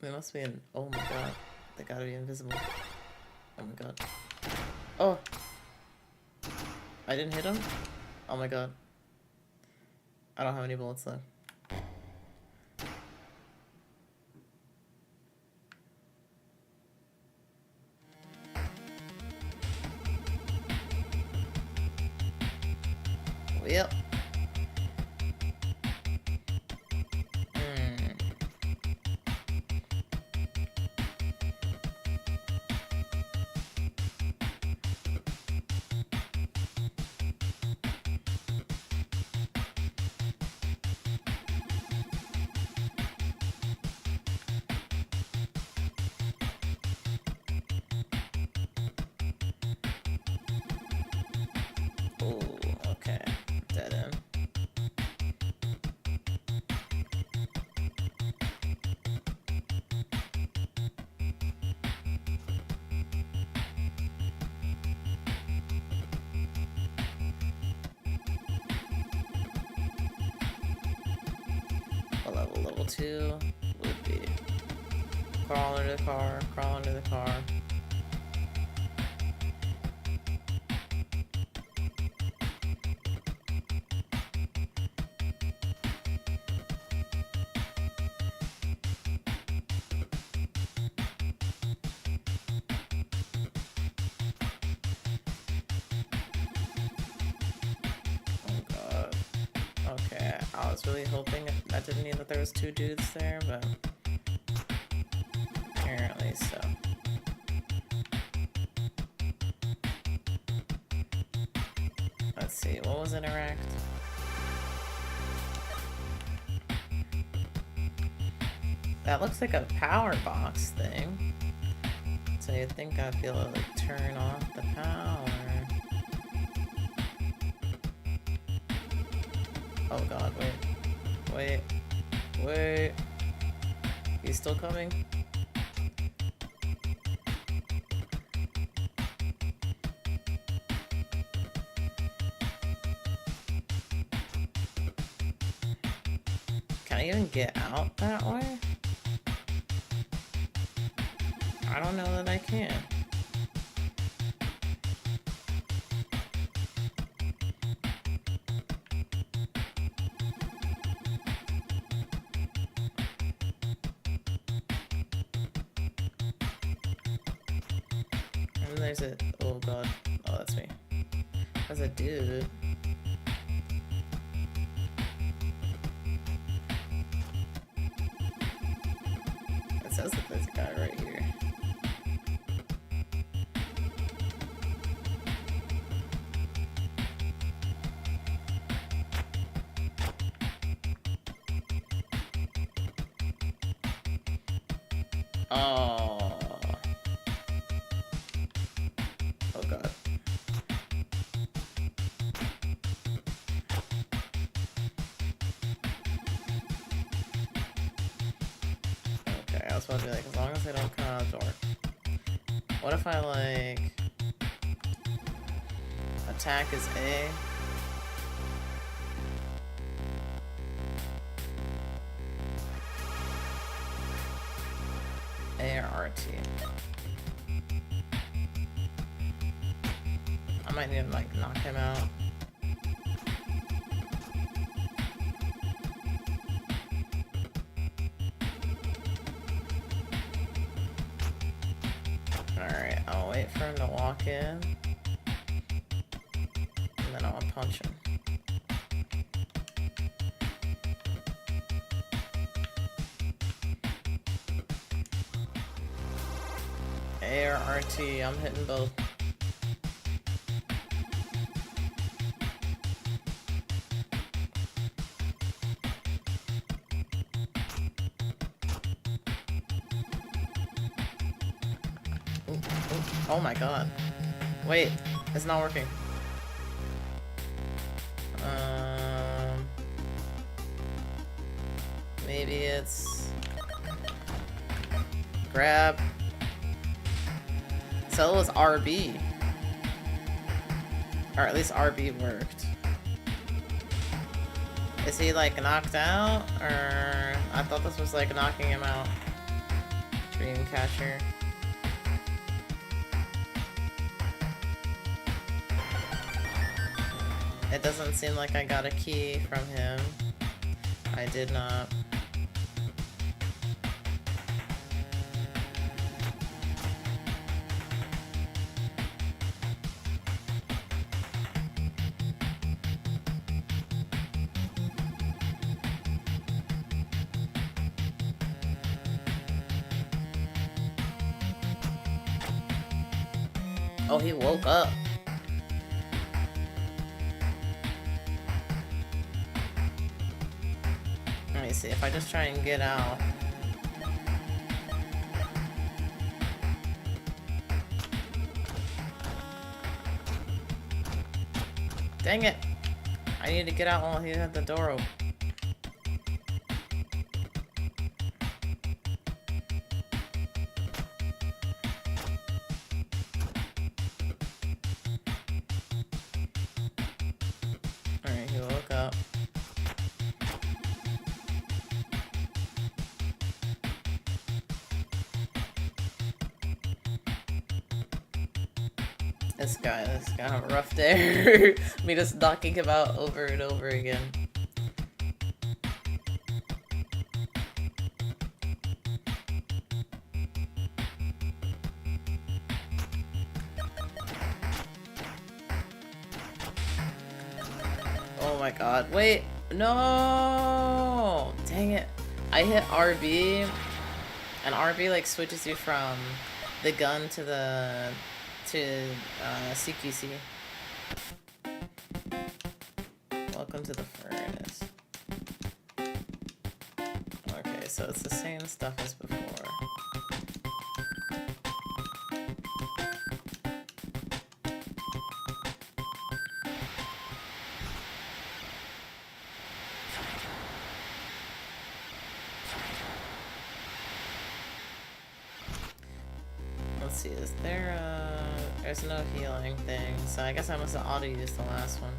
They must be in. Oh my god. They gotta be invisible. Oh my god. Oh! I didn't hit him? Oh my god. I don't have any bullets left. Yep. Oh, okay. Dead end. Level 2 would be crawl under the car, crawl under the car. I was really hoping that didn't mean that there was 2 dudes there, but apparently so. Let's see, what was interact? That looks like a power box thing. So you'd think I'd be able to like turn off the power. Oh god, wait. He's still coming? Can I even get out that way? I don't know that I can. And there's a... oh god. Oh, that's me. There's a dude. It says that there's a guy right here. Oh. Oh god. Okay, I was about to be like, as long as I don't come out of the door. What if I like attack is A? A or RT? I might need to like knock him out. Alright, I'll wait for him to walk in. And then I'll punch him. A or RT. I'm hitting both. Ooh, ooh. Oh my god. Wait, it's not working. Maybe it's grab. So it was RB. Or at least RB worked. Is he like knocked out? Or I thought this was like knocking him out. Dreamcatcher. It doesn't seem like I got a key from him. I did not. Oh, he woke up. Let me see if I just try and get out. Dang it! I need to get out while he had the door open. Alright, he woke up. This guy have a rough day. Me just knocking him out over and over again. Oh my god, wait, no! Dang it. I hit RB, and RB like switches you from the gun to the CQC. Welcome to the furnace. Okay, so it's the same stuff as before. Let's see, is there there's no healing thing, so I guess I must have auto-used the last one.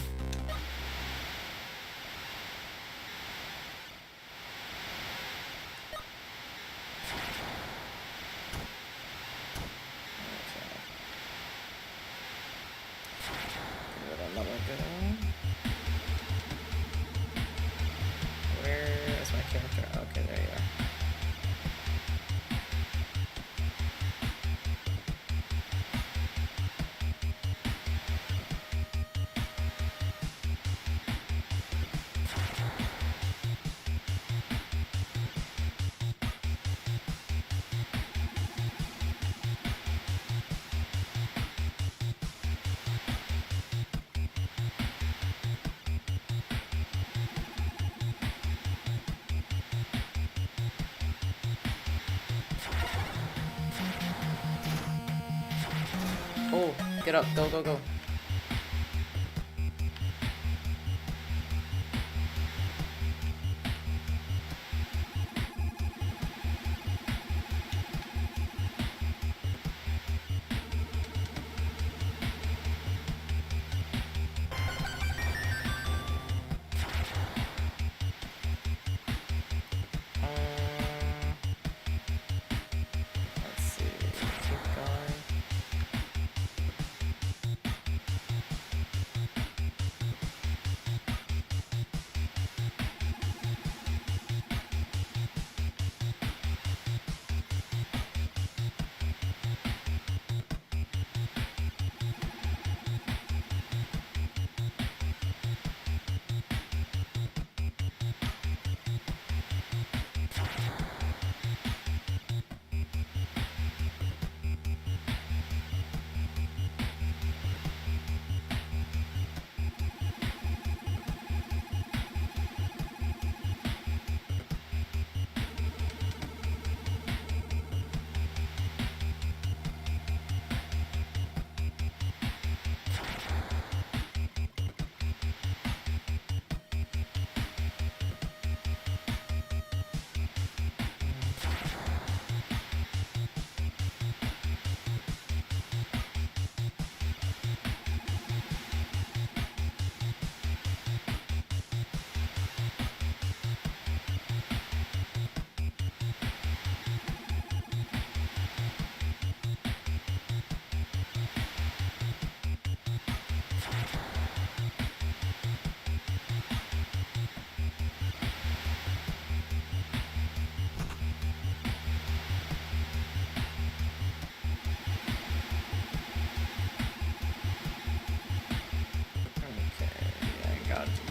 Give it another go. Where is my character? Okay, there you are. Oh, get up, go, go, go. Let's see, keep going.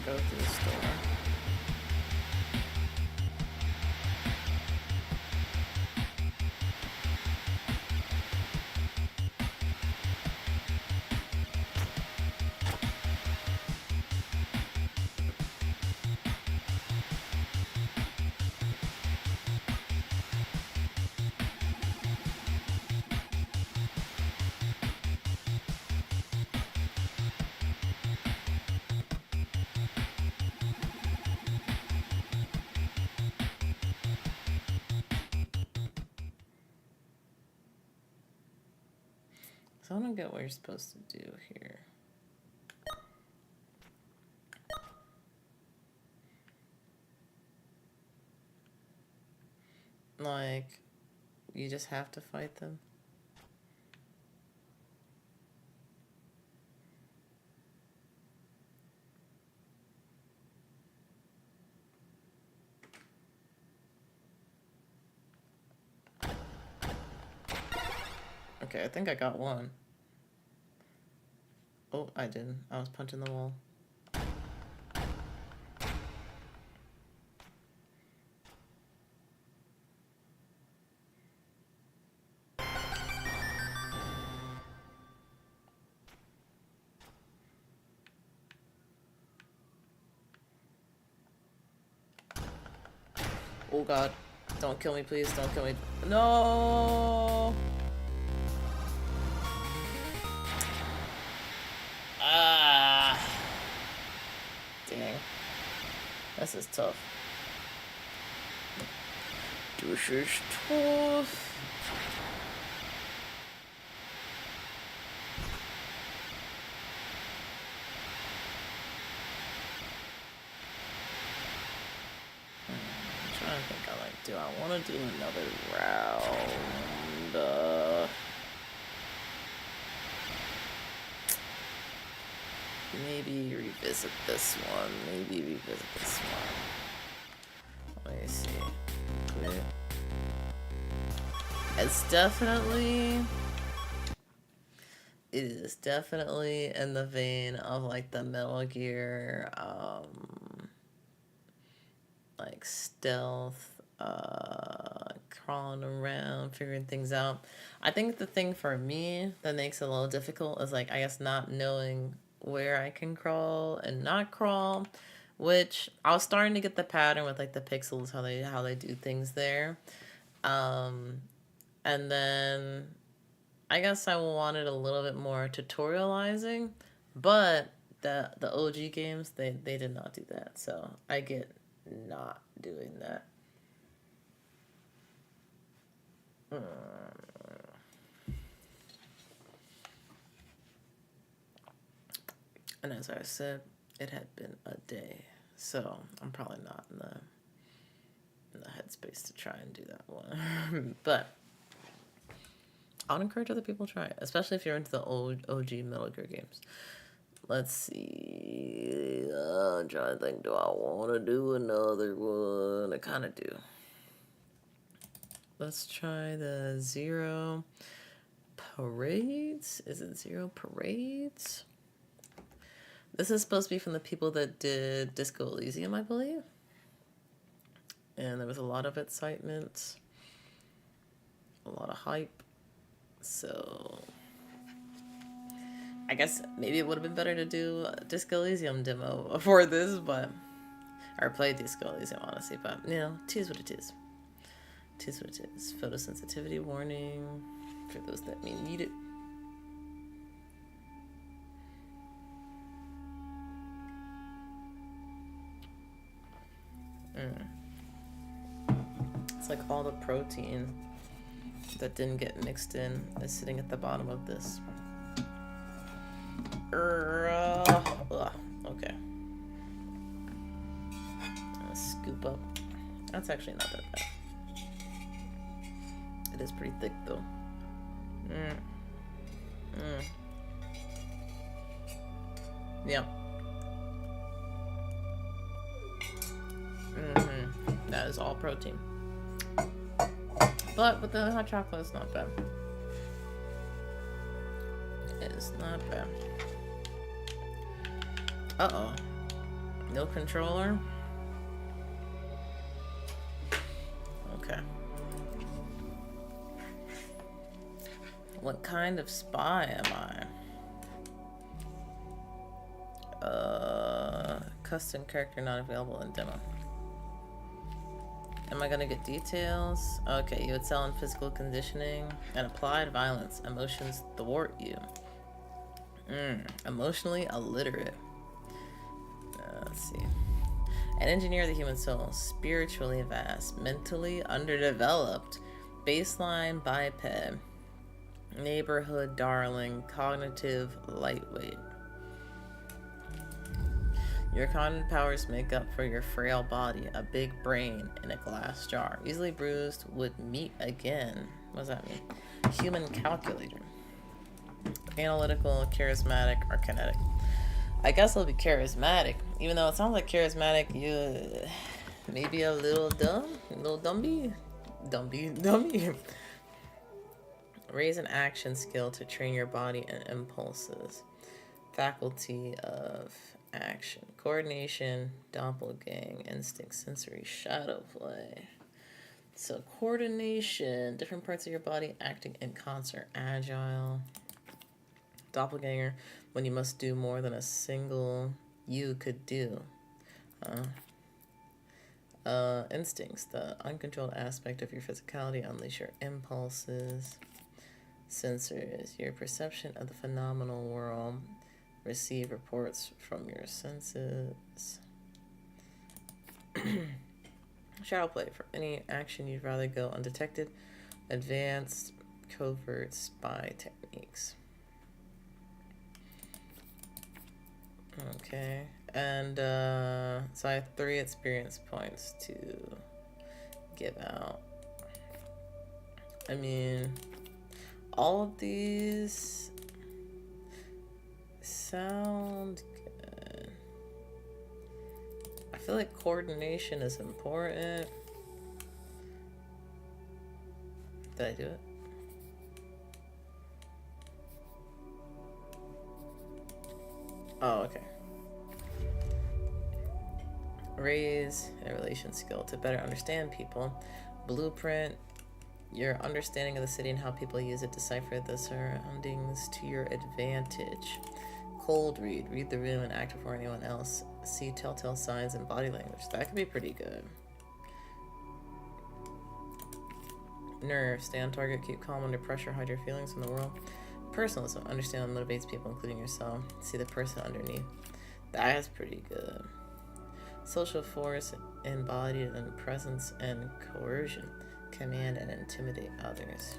go to the store. So I don't get what you're supposed to do here. Like, you just have to fight them? Okay, I think I got one. Oh, I didn't. I was punching the wall. Oh god. Don't kill me, please. Don't kill me. No! Ah! Dang. This is tough. This is tough. I think I like, do I want to do another round? Maybe revisit this one. Maybe revisit this one. Let me see. Quit. It is definitely in the vein of like the Metal Gear, like stealth, crawling around, figuring things out. I think the thing for me that makes it a little difficult is like, I guess, not knowing where I can crawl and not crawl, which I was starting to get the pattern with like the pixels, how they do things there. And then I guess I wanted a little bit more tutorializing, but the OG games, they did not do that, so I get not doing that. And as I said, it had been a day, so I'm probably not in the headspace to try and do that one. But I would encourage other people to try it, especially if you're into the old OG Metal Gear games. Let's see. I'm trying to think, do I want to do another one? I kind of do. Let's try the Zero Parades. Is it Zero Parades? This is supposed to be from the people that did Disco Elysium, I believe. And there was a lot of excitement, a lot of hype. So I guess maybe it would have been better to do a Disco Elysium demo for this, but or play Disco Elysium, honestly. But you know, it is what it is. It is what it is. Photosensitivity warning for those that may need it. It's like all the protein that didn't get mixed in is sitting at the bottom of this. Okay. Scoop up. That's actually not that bad. It is pretty thick though. Yep. That is all protein. But with the hot chocolate, it's not bad. It is not bad. Uh-oh. No controller? Okay. What kind of spy am I? Custom character not available in demo. Am I gonna get details? Okay, you excel in physical conditioning and applied violence. Emotions thwart you. Emotionally illiterate. Let's see. An engineer of the human soul. Spiritually vast. Mentally underdeveloped. Baseline biped. Neighborhood darling. Cognitive lightweight. Your cognitive powers make up for your frail body, a big brain in a glass jar. Easily bruised would meet again. What does that mean? Human calculator. Analytical, charismatic, or kinetic. I guess I'll be charismatic. Even though it sounds like charismatic, you maybe a little dumb, a little dumby. Raise an action skill to train your body and impulses. Faculty of action, coordination, doppelgang, instinct, sensory, shadow play. So coordination, different parts of your body acting in concert. Agile, doppelganger, when you must do more than a single you could do. Instincts, the uncontrolled aspect of your physicality, unleash your impulses. Sensors, your perception of the phenomenal world. Receive reports from your senses. Shadow play, for any action you'd rather go undetected. Advanced covert spy techniques. Okay, and so I have 3 experience points to give out. I mean, all of these sound good. I feel like coordination is important. Did I do it? Oh, okay. Raise a relation skill to better understand people. Blueprint, your understanding of the city and how people use it. Decipher the surroundings to your advantage. Cold read, read the room and act before anyone else. See telltale signs and body language. That could be pretty good. Nerve, stay on target, keep calm under pressure, hide your feelings from the world. Personalism, understand what motivates people, including yourself. See the person underneath. That's pretty good. Social force, embodied in presence and coercion. Command and intimidate others.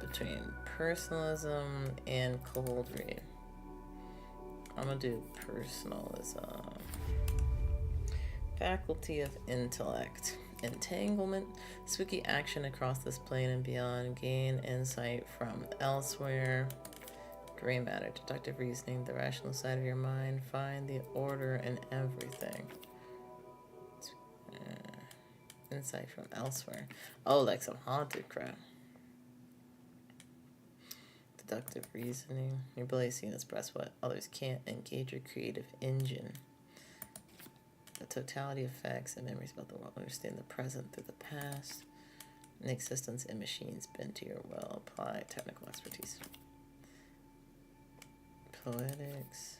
Between personalism and cold read. I'm gonna do personalism. Faculty of intellect. Entanglement. Spooky action across this plane and beyond. Gain insight from elsewhere. Gray matter. Deductive reasoning. The rational side of your mind. Find the order in everything. Insight from elsewhere. Oh, like some haunted crap. Deductive reasoning. Your ability to see and express what others can't. Engage your creative engine. The totality of facts and memories about the world. Understand the present through the past. And existence in machines. Bend to your well-applied technical expertise. Poetics.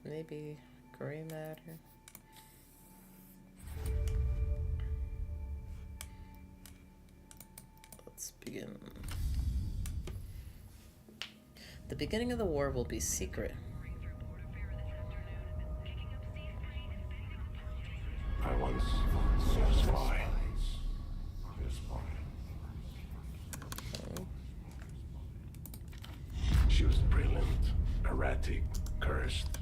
Maybe gray matter. Let's begin. The beginning of the war will be secret. I once saw a spy. She was brilliant, erratic, cursed,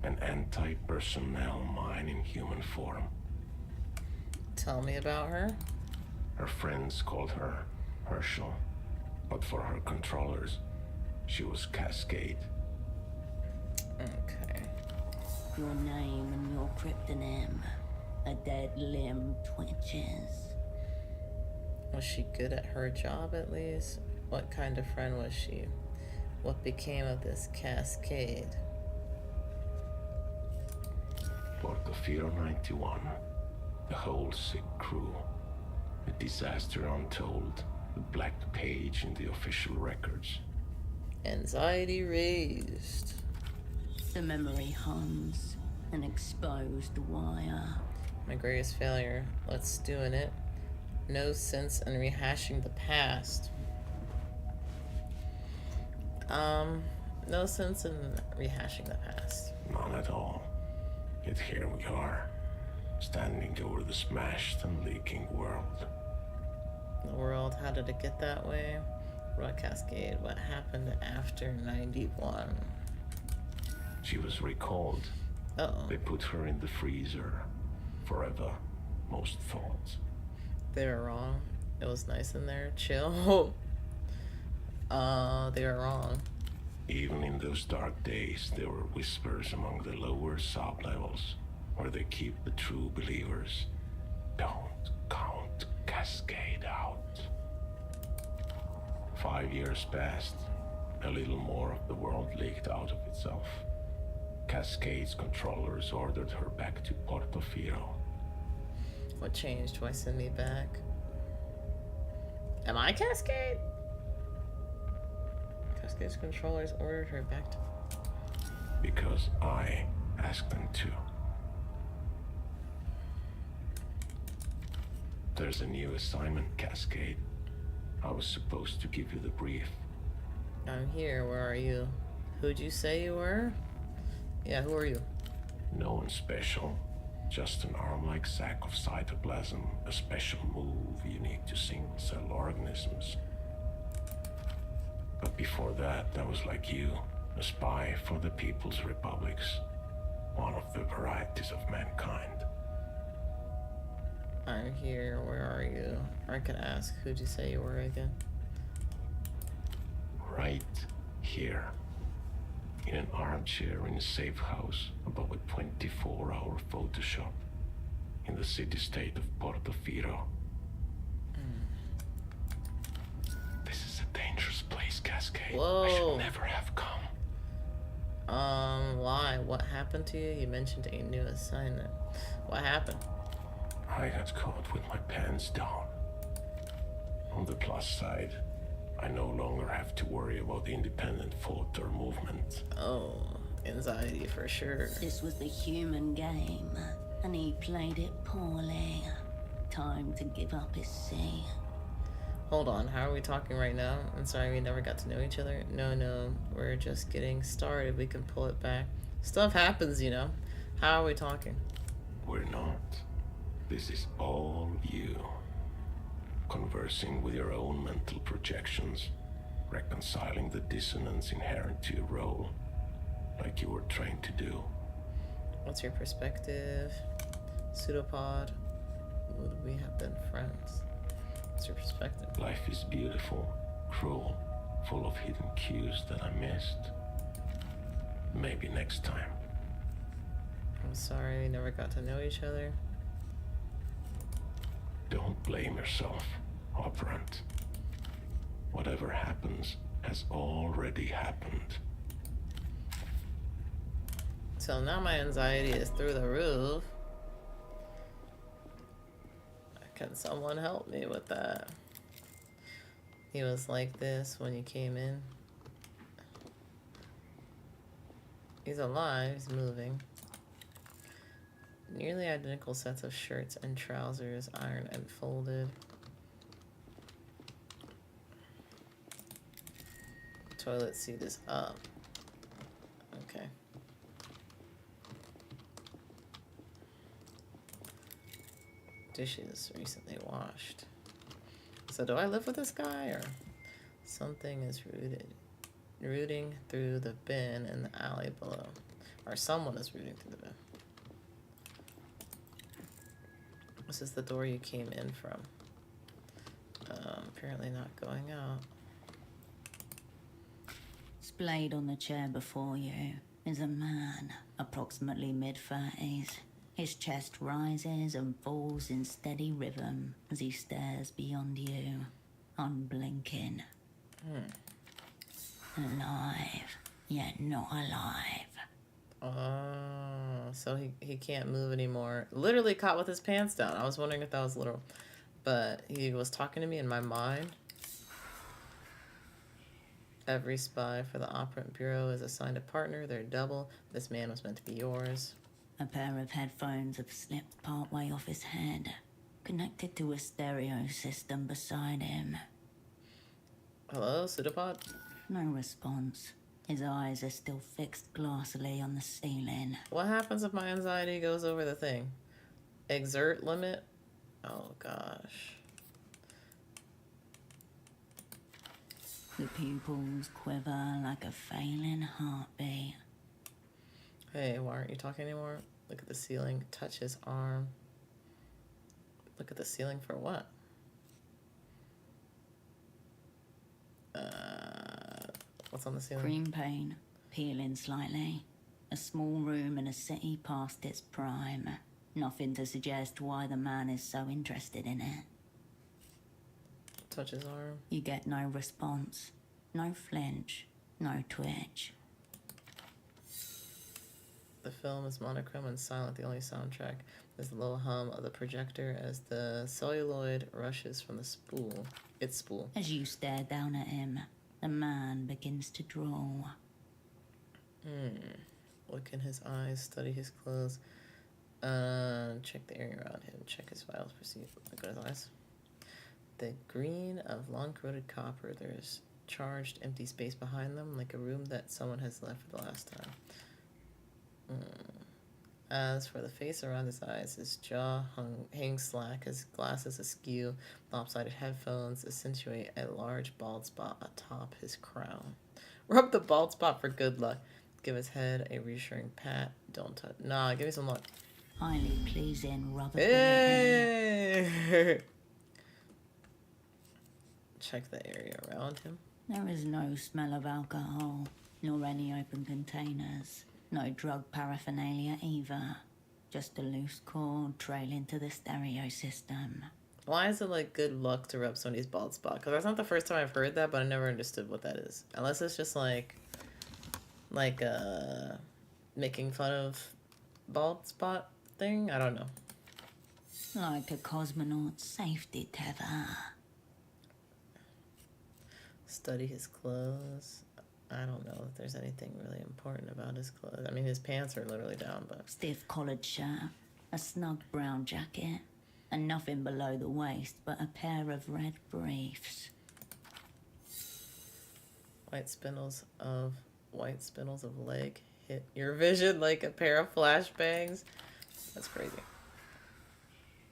an anti-personnel mind in human form. Tell me about her. Her friends called her Herschel, but for her controllers, she was Cascade. Okay. Your name and your cryptonym. A dead limb twitches. Was she good at her job at least? What kind of friend was she? What became of this Cascade? Portofino 91. The whole sick crew. A disaster untold. The black page in the official records. Anxiety raised. The memory hums, an exposed wire. My greatest failure. Let's doing it. No sense in rehashing the past. No sense in rehashing the past. None at all. Yet here we are, standing over the smashed and leaking world. The world, how did it get that way? What cascade? What happened after 91? She was recalled. Uh-oh. They put her in the freezer. Forever. Most thoughts. They were wrong. It was nice in there. Chill. They were wrong. Even in those dark days, there were whispers among the lower sublevels, where they keep the true believers. Don't count Cascade out. 5 years passed. A little more of the world leaked out of itself. Cascade's controllers ordered her back to Portofino. What changed? Why send me back? Am I Cascade? Cascade's controllers ordered her back to... Because I asked them to. There's a new assignment, Cascade. I was supposed to give you the brief. I'm here. Where are you? Who'd you say you were? Yeah, who are you? No one special. Just an arm-like sac of cytoplasm, a special move unique to single-cell organisms. But before that, I was like you, a spy for the People's Republics. One of the varieties of mankind. I'm here. Where are you? Or I could ask, who'd you say you were again? Right here. In an armchair in a safe house above a 24-hour photo shop. In the city-state of Portofino. This is a dangerous place, Cascade. Whoa. I should never have come. Why? What happened to you? You mentioned a new assignment. What happened? I got caught with my pants down. On the plus side, I no longer have to worry about the independent thought or movement. Oh, anxiety for sure. This was the human game, and he played it poorly. Time to give up his seat. Hold on, how are we talking right now? I'm sorry we never got to know each other. No, we're just getting started. We can pull it back. Stuff happens, you know. How are we talking? We're not. This is all you. Conversing with your own mental projections. Reconciling the dissonance inherent to your role. Like you were trained to do. What's your perspective? Pseudopod? Would we have been friends? What's your perspective? Life is beautiful, cruel, full of hidden cues that I missed. Maybe next time. I'm sorry we never got to know each other. Don't blame yourself, operant. Whatever happens has already happened. So now my anxiety is through the roof. Can someone help me with that? He was like this when you came in. He's alive, he's moving. Nearly identical sets of shirts and trousers, ironed and folded. Toilet seat is up. Okay. Dishes recently washed. So do I live with this guy, or something is rooting through the bin in the alley below, or someone is rooting through the bin. This is the door you came in from. Apparently not going out. Splayed on the chair before you is a man, approximately mid-30s. His chest rises and falls in steady rhythm as he stares beyond you, unblinking. Alive, yet not alive. Oh, so he can't move anymore. Literally caught with his pants down. I was wondering if that was literal. But he was talking to me in my mind. Every spy for the Operant Bureau is assigned a partner. They're double. This man was meant to be yours. A pair of headphones have slipped partway off his head, connected to a stereo system beside him. Hello, pseudopod? No response. His eyes are still fixed glassily on the ceiling. What happens if my anxiety goes over the thing? Exert limit? Oh, gosh. The pupils quiver like a failing heartbeat. Hey, why aren't you talking anymore? Look at the ceiling. Touch his arm. Look at the ceiling for what? What's on the ceiling? Green paint, peeling slightly. A small room in a city past its prime. Nothing to suggest why the man is so interested in it. Touch his arm. You get no response. No flinch. No twitch. The film is monochrome and silent. The only soundtrack is the low hum of the projector as the celluloid rushes from the spool. Its spool. As you stare down at him, the man begins to draw. Look in his eyes, study his clothes. Check the area around him. Check his vitals. Proceed. Look at his eyes. The green of long corroded copper. There's charged empty space behind them, like a room that someone has left for the last time. As for the face around his eyes, his jaw hangs slack, his glasses askew, lopsided headphones accentuate a large bald spot atop his crown. Rub the bald spot for good luck. Give his head a reassuring pat. Don't touch. Nah, give me some luck. Highly pleasing rubber. Hey! Check the area around him. There is no smell of alcohol, nor any open containers. No drug paraphernalia either. Just a loose cord trailing to the stereo system. Why is it like good luck to rub somebody's bald spot? Because that's not the first time I've heard that, but I never understood what that is. Unless it's just like making fun of bald spot thing. I don't know. Like a cosmonaut's safety tether. Study his clothes. I don't know if there's anything really important about his clothes. I mean, his pants are literally down, but... Stiff collared shirt, a snug brown jacket, and nothing below the waist but a pair of red briefs. White spindles of leg hit your vision like a pair of flashbangs. That's crazy.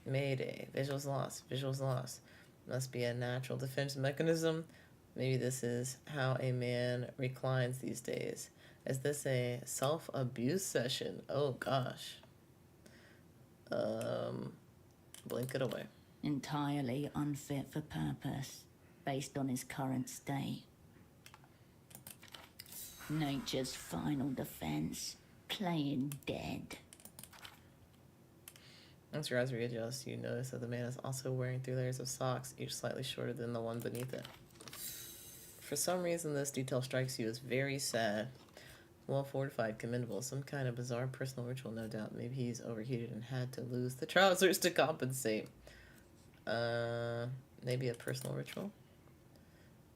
Mayday. Visuals lost. Visuals lost. Must be a natural defense mechanism. Maybe this is how a man reclines these days. Is this a self-abuse session? Oh, gosh. Blink it away. Entirely unfit for purpose, based on his current state. Nature's final defense, playing dead. Once your eyes readjust, you notice that the man is also wearing 3 layers of socks, each slightly shorter than the one beneath it. For some reason, this detail strikes you as very sad. Well fortified, commendable. Some kind of bizarre personal ritual, no doubt. Maybe he's overheated and had to lose the trousers to compensate. Maybe a personal ritual?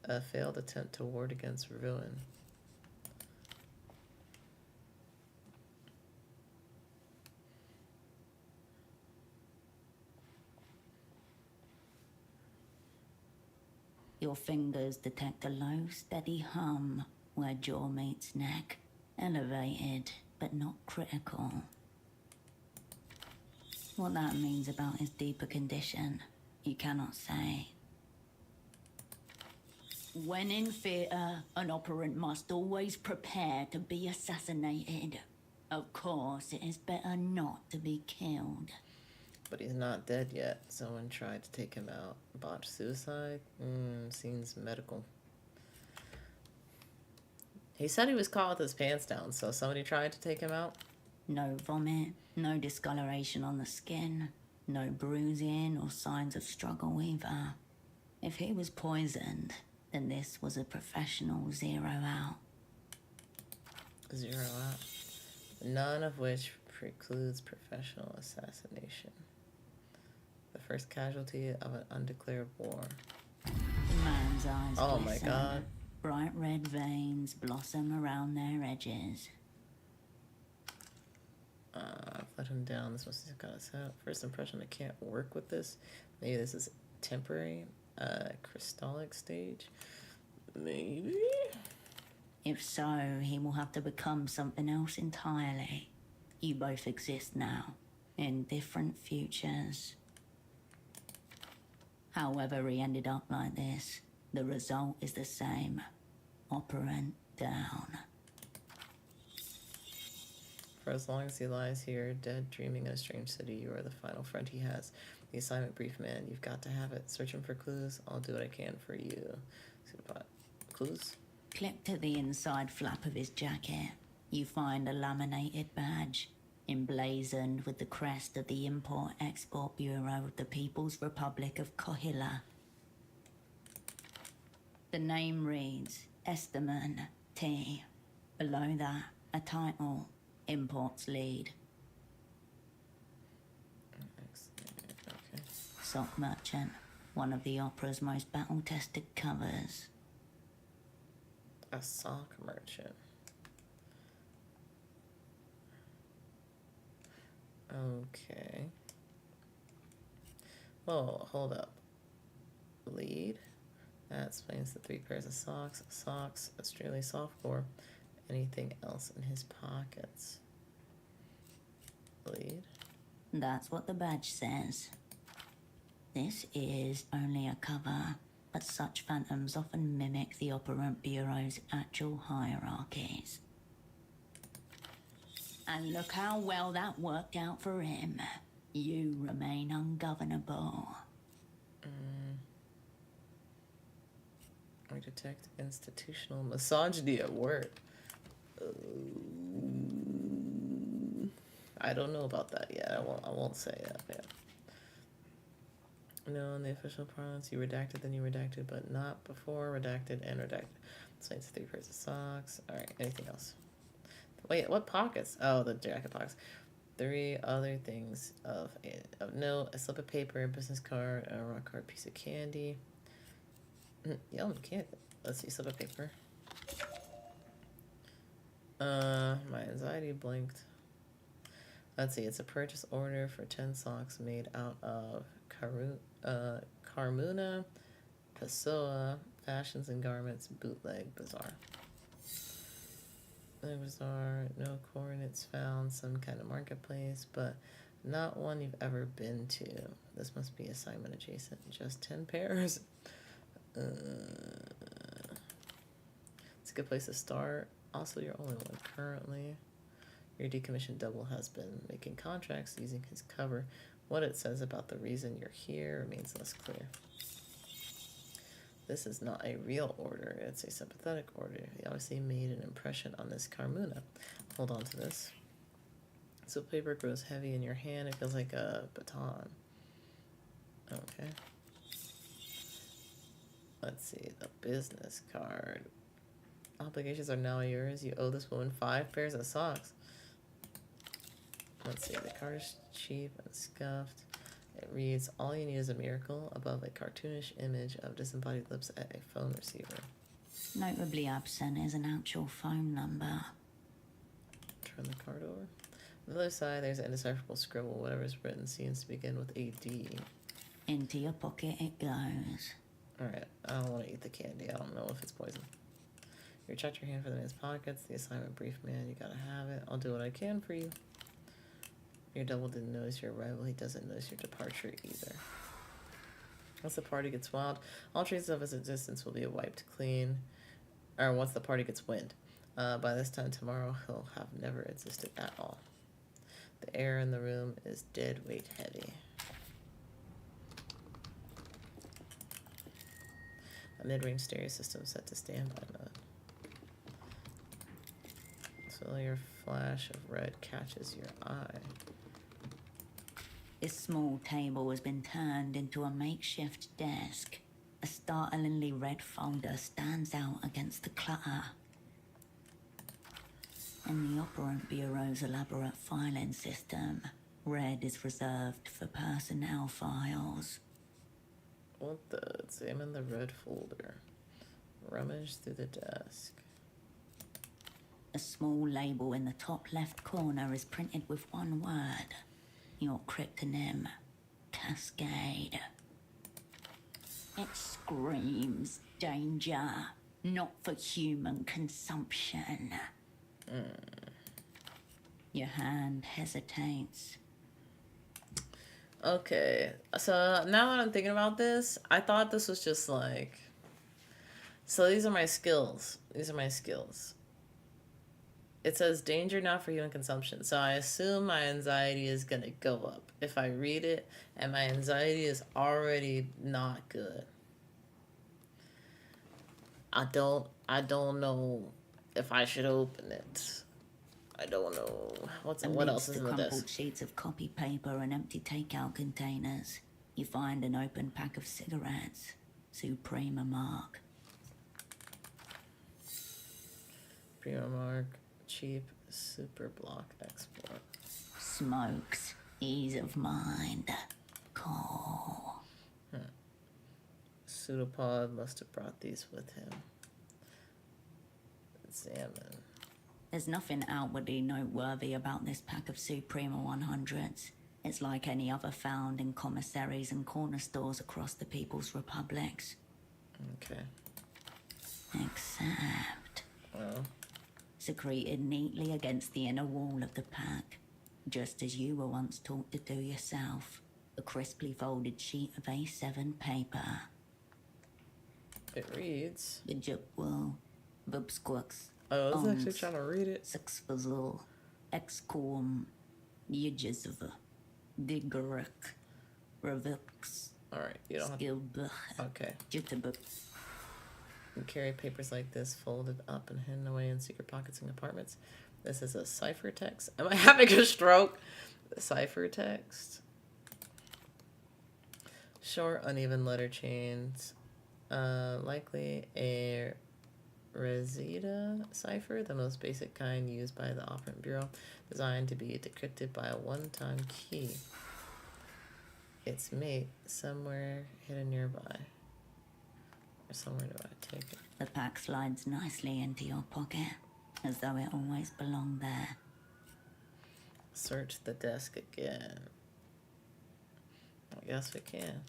A failed attempt to ward against ruin. Your fingers detect a low, steady hum where jaw meets neck. Elevated, but not critical. What that means about his deeper condition, you cannot say. When in theatre, an operant must always prepare to be assassinated. Of course, it is better not to be killed. But he's not dead yet. Someone tried to take him out. Botched suicide? Seems medical. He said he was caught with his pants down, so somebody tried to take him out? No vomit, no discoloration on the skin, no bruising or signs of struggle either. If he was poisoned, then this was a professional 0 out. 0 out. none of which precludes professional assassination. The first casualty of an undeclared war. The man's eyes Oh my glisten. god. Bright red veins blossom around their edges. I've let him down. This must have got us out. First impression, I can't work with this. Maybe this is temporary. Crystallic stage. Maybe? If so, he will have to become something else entirely. You both exist now, in different futures. However he ended up like this, the result is the same. Operant down. For as long as he lies here, dead, dreaming in a strange city, you are the final friend he has. The assignment brief, man. You've got to have it. Searching for clues. I'll do what I can for you. Clues? Clipped to the inside flap of his jacket, you find a laminated badge, emblazoned with the crest of the Import-Export Bureau of the People's Republic of Kohila. The name reads Esteman T. Below that, a title, Imports Lead. Okay. Sock Merchant, one of the opera's most battle-tested covers. A sock merchant. Okay. Whoa, hold up. Lead. That explains the 3 pairs of socks. Socks, Australia softcore. Anything else in his pockets? Lead. That's what the badge says. This is only a cover, but such phantoms often mimic the Operant Bureau's actual hierarchies. And look how well that worked out for him. You remain ungovernable. I detect institutional misogyny at work. I don't know about that yet. I won't say that yet. No, in the official parlance, you redacted, then you redacted, but not before redacted and redacted. So it's 3 pairs of socks. All right, anything else? Wait, what pockets? Oh, the jacket pockets. 3 other things of note: a slip of paper, a business card, a rock hard piece of candy. Yum, candy. Let's see, slip of paper. My anxiety blinked. Let's see, it's a purchase order for 10 socks made out of Carmuna, Pessoa, Fashions and Garments, Bootleg, Bazaar. Bazaar, no coordinates found, some kind of marketplace, but not one you've ever been to. This must be assignment adjacent. Just 10 pairs. It's a good place to start. Also, you're only one currently. Your decommissioned double has been making contracts using his cover. What it says about the reason you're here remains less clear. This is not a real order. It's a sympathetic order. He obviously made an impression on this Carmuna. Hold on to this. So paper grows heavy in your hand. It feels like a baton. Okay. Let's see. The business card. Obligations are now yours. You owe this woman 5 pairs of socks. Let's see. The card is cheap and scuffed. It reads, all you need is a miracle, above a cartoonish image of disembodied lips at a phone receiver. Notably absent is an actual phone number. Turn the card over. On the other side, there's an indecipherable scribble. Whatever's written seems to begin with a D. Into your pocket it goes. Alright, I don't want to eat the candy. I don't know if it's poison. You checked your hand for the man's pockets. The assignment brief, man. You gotta have it. I'll do what I can for you. Your double didn't notice your arrival. He doesn't notice your departure either. Once the party gets wild, all traces of his existence will be wiped clean. Or once the party gets wind. By this time tomorrow, he'll have never existed at all. The air in the room is dead weight heavy. A mid-range stereo system set to standby mode. So your flash of red catches your eye. This small table has been turned into a makeshift desk. A startlingly red folder stands out against the clutter. In the Operant Bureau's elaborate filing system, red is reserved for personnel files. What the? Examine the red folder. Rummage through the desk. A small label in the top left corner is printed with one word. Your cryptonym, Cascade. It screams danger, not for human consumption. Your hand hesitates. Okay, so now that I'm thinking about this, I thought this was just like... So these are my skills. These are my skills. It says danger not for human consumption. So I assume my anxiety is going to go up if I read it, and my anxiety is already not good. I don't know if I should open it. I don't know. What else is in the crumpled desk? sheets of copy paper and empty takeout containers, you find an open pack of cigarettes. Suprema Mark. Prima Mark, cheap, super block export. Smokes. Ease of mind. Cool. Pseudopod must have brought these with him. Examine. There's nothing outwardly noteworthy about this pack of Suprema 100s. It's like any other found in commissaries and corner stores across the People's Republics. Okay. Except... Well, secreted neatly against the inner wall of the pack, just as you were once taught to do yourself. A crisply folded sheet of A7 paper. it reads... Bijukwu, Bubsquux, I was actually trying to read it. Sixfazul, Exquum, Yijizv, Digarek, Revix, Alright, you don't have to... Skilbuch, Okay. Jittabuk. You carry papers like this folded up and hidden away in secret pockets and compartments. This is a ciphertext. Am I having a stroke? Ciphertext. Short, uneven letter chains. Likely a Reseda cipher, the most basic kind used by the Operant Bureau, designed to be decrypted by a one-time key. Its mate somewhere hidden nearby. Or somewhere do I take it? The pack slides nicely into your pocket, as though it always belonged there. Search the desk again. I guess we can.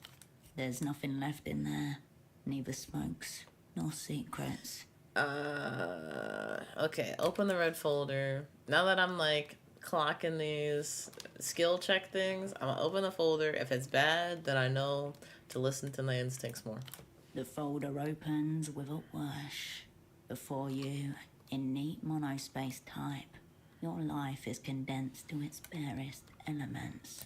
There's nothing left in there. Neither smokes, nor secrets. Okay, open the red folder. Now that I'm like clocking these skill check things, I'm gonna open the folder. If it's bad, then I know to listen to my instincts more. The folder opens with a whoosh. Before you, in neat monospace type, your life is condensed to its barest elements.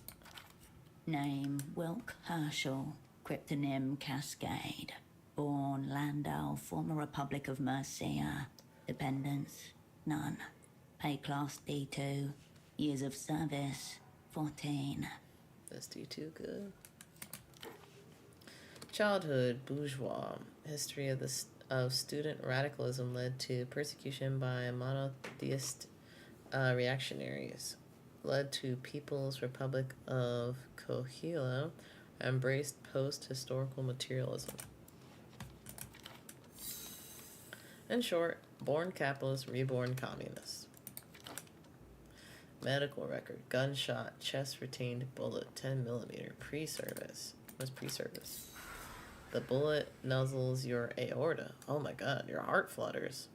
Name, Wilk Herschel, cryptonym Cascade. Born Landau, former Republic of Mercia. Dependents, none. Pay class D2. Years of service, 14. Is D2 good? Childhood, bourgeois. History of student radicalism led to persecution by monotheist reactionaries. Led to People's Republic of Kohila. Embraced post-historical materialism. In short, born capitalist, reborn communist. Medical record, gunshot, chest retained bullet, 10mm, pre-service. What's pre-service? The bullet nuzzles your aorta. Oh my god, your heart flutters.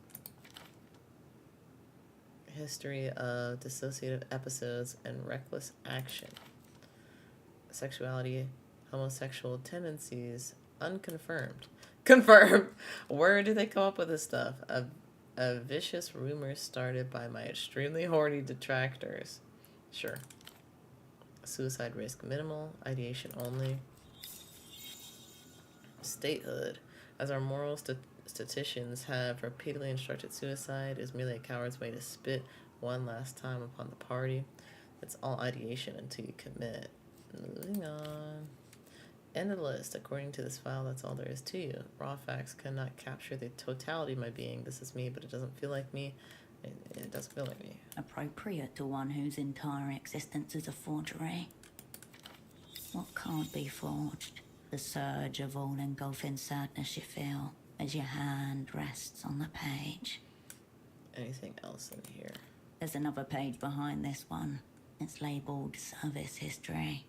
History of dissociative episodes and reckless action. Sexuality, homosexual tendencies, unconfirmed. Confirmed! Where do they come up with this stuff? A vicious rumor started by my extremely horny detractors. Sure. Suicide risk minimal. Ideation only. Statehood. As our moral statisticians have repeatedly instructed, suicide is merely a coward's way to spit one last time upon the party. It's all ideation until you commit. Moving on. End of the list. According to this file, that's all there is to you. Raw facts cannot capture the totality of my being. This is me, but it doesn't feel like me. It doesn't feel like me. Appropriate to one whose entire existence is a forgery. What can't be forged? The surge of all-engulfing sadness you feel as your hand rests on the page. Anything else in here? There's another page behind this one. It's labelled Service History.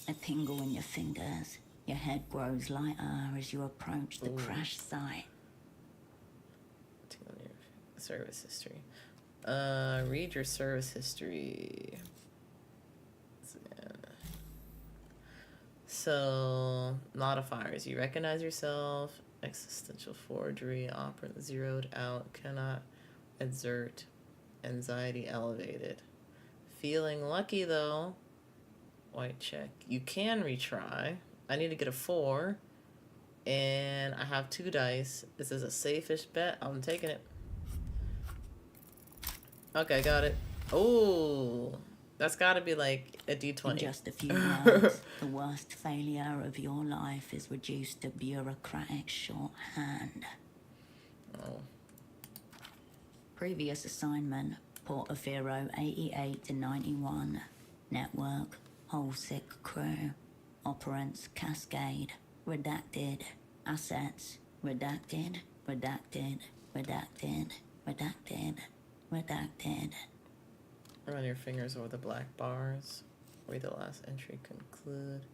A tingle in your fingers. Your head grows lighter as you approach the crash site. Tingle in your service history. Read your service history. So, modifiers. You recognize yourself. Existential forgery. Operant zeroed out. Cannot exert. Anxiety elevated. Feeling lucky though. White check. You can retry. I need to get a 4. And I have 2 dice. This is a safe-ish bet. I'm taking it. Okay, got it. Oh, that's got to be like a D20. In just a few words, the worst failure of your life is reduced to bureaucratic shorthand. Oh. Previous assignment, Portofino 88 to 91. Network, whole sick crew. Operants, Cascade. Redacted. Assets, redacted, redacted, redacted, redacted, redacted. Run your fingers over the black bars. Read the last entry. Conclude.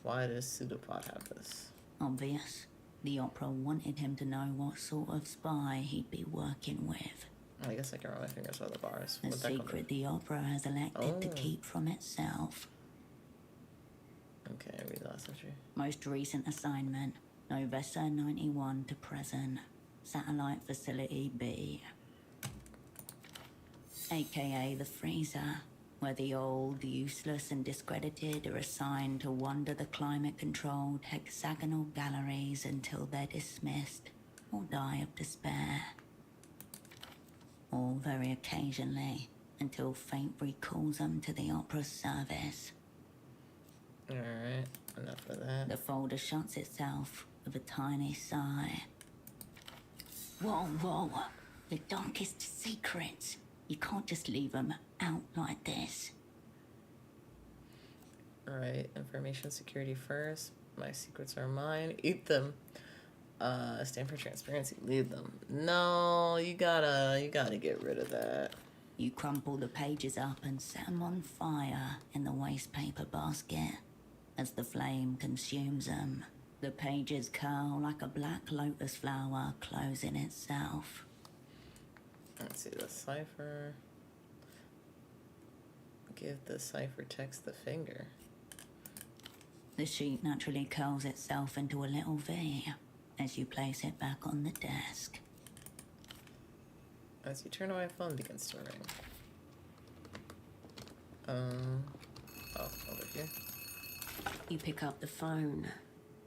Why does Pseudopod have this? Obvious. The Opera wanted him to know what sort of spy he'd be working with. I guess I can run my fingers over the bars. A secret the Opera has elected to keep from itself. Okay, read the last entry. Most recent assignment, Novessa 91 to present. Satellite Facility B. AKA the Freezer, where the old, useless and discredited are assigned to wander the climate-controlled hexagonal galleries until they're dismissed or die of despair. Or very occasionally, until fate recalls them to the Opera's service. Alright, enough of that. The folder shuts itself with a tiny sigh. Whoa, whoa, the darkest secrets. You can't just leave them out like this. Alright, information security first. My secrets are mine. Eat them. Stand for transparency. Leave them. No, you gotta get rid of that. You crumple the pages up and set them on fire in the waste paper basket. As the flame consumes them, the pages curl like a black lotus flower closing itself. Let's see the cipher. Give the cipher text the finger. The sheet naturally curls itself into a little V as you place it back on the desk. As you turn away, phone begins to ring. Over here. You pick up the phone.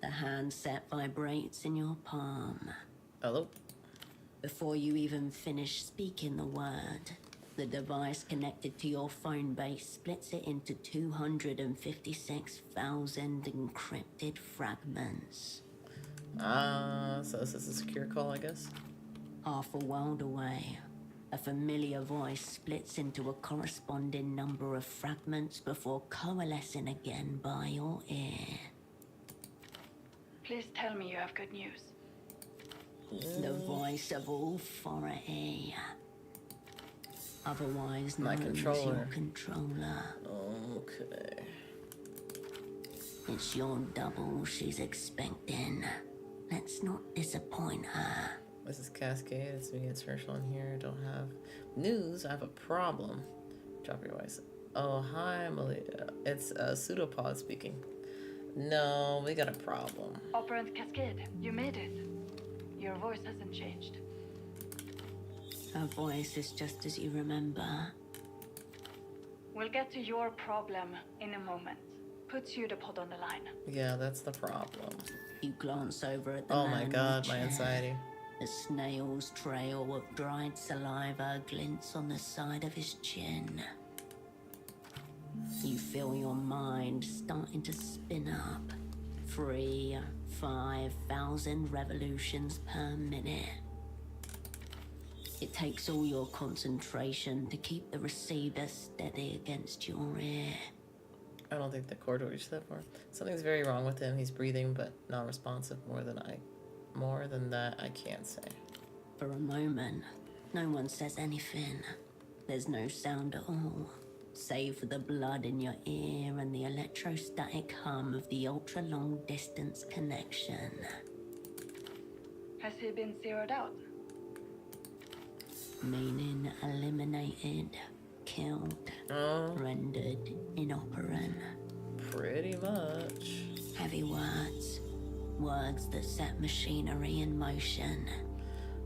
The handset vibrates in your palm. Hello? Before you even finish speaking the word, the device connected to your phone base splits it into 256,000 encrypted fragments. So this is a secure call, I guess? Half a world away, a familiar voice splits into a corresponding number of fragments before coalescing again by your ear. Please tell me you have good news. The voice of authority. Otherwise My known as controller. your controller. Okay. It's your double she's expecting. Let's not disappoint her. This is Cascade. It's me. It's Herschel in here. I don't have news. I have a problem. Drop your voice. Oh, hi, Malia. It's Pseudopod speaking. No, we got a problem. Operant Cascade, you made it. Your voice hasn't changed. Her voice is just as you remember. We'll get to your problem in a moment. Put Pseudopod on the line. Yeah, that's the problem. You glance over at the Oh man my in the god, my chair. anxiety. A snail's trail of dried saliva glints on the side of his chin. You feel your mind starting to spin up. 5,000 revolutions per minute. It takes all your concentration to keep the receiver steady against your ear. I don't think the cord will reach that far. Something's very wrong with him. He's breathing but non-responsive. More than that, I can't say. For a moment, no one says anything. There's no sound at all, save for the blood in your ear and the electrostatic hum of the ultra-long distance connection. Has he been zeroed out? Meaning eliminated, killed, rendered inoperant. Pretty much. Heavy words. Words that set machinery in motion.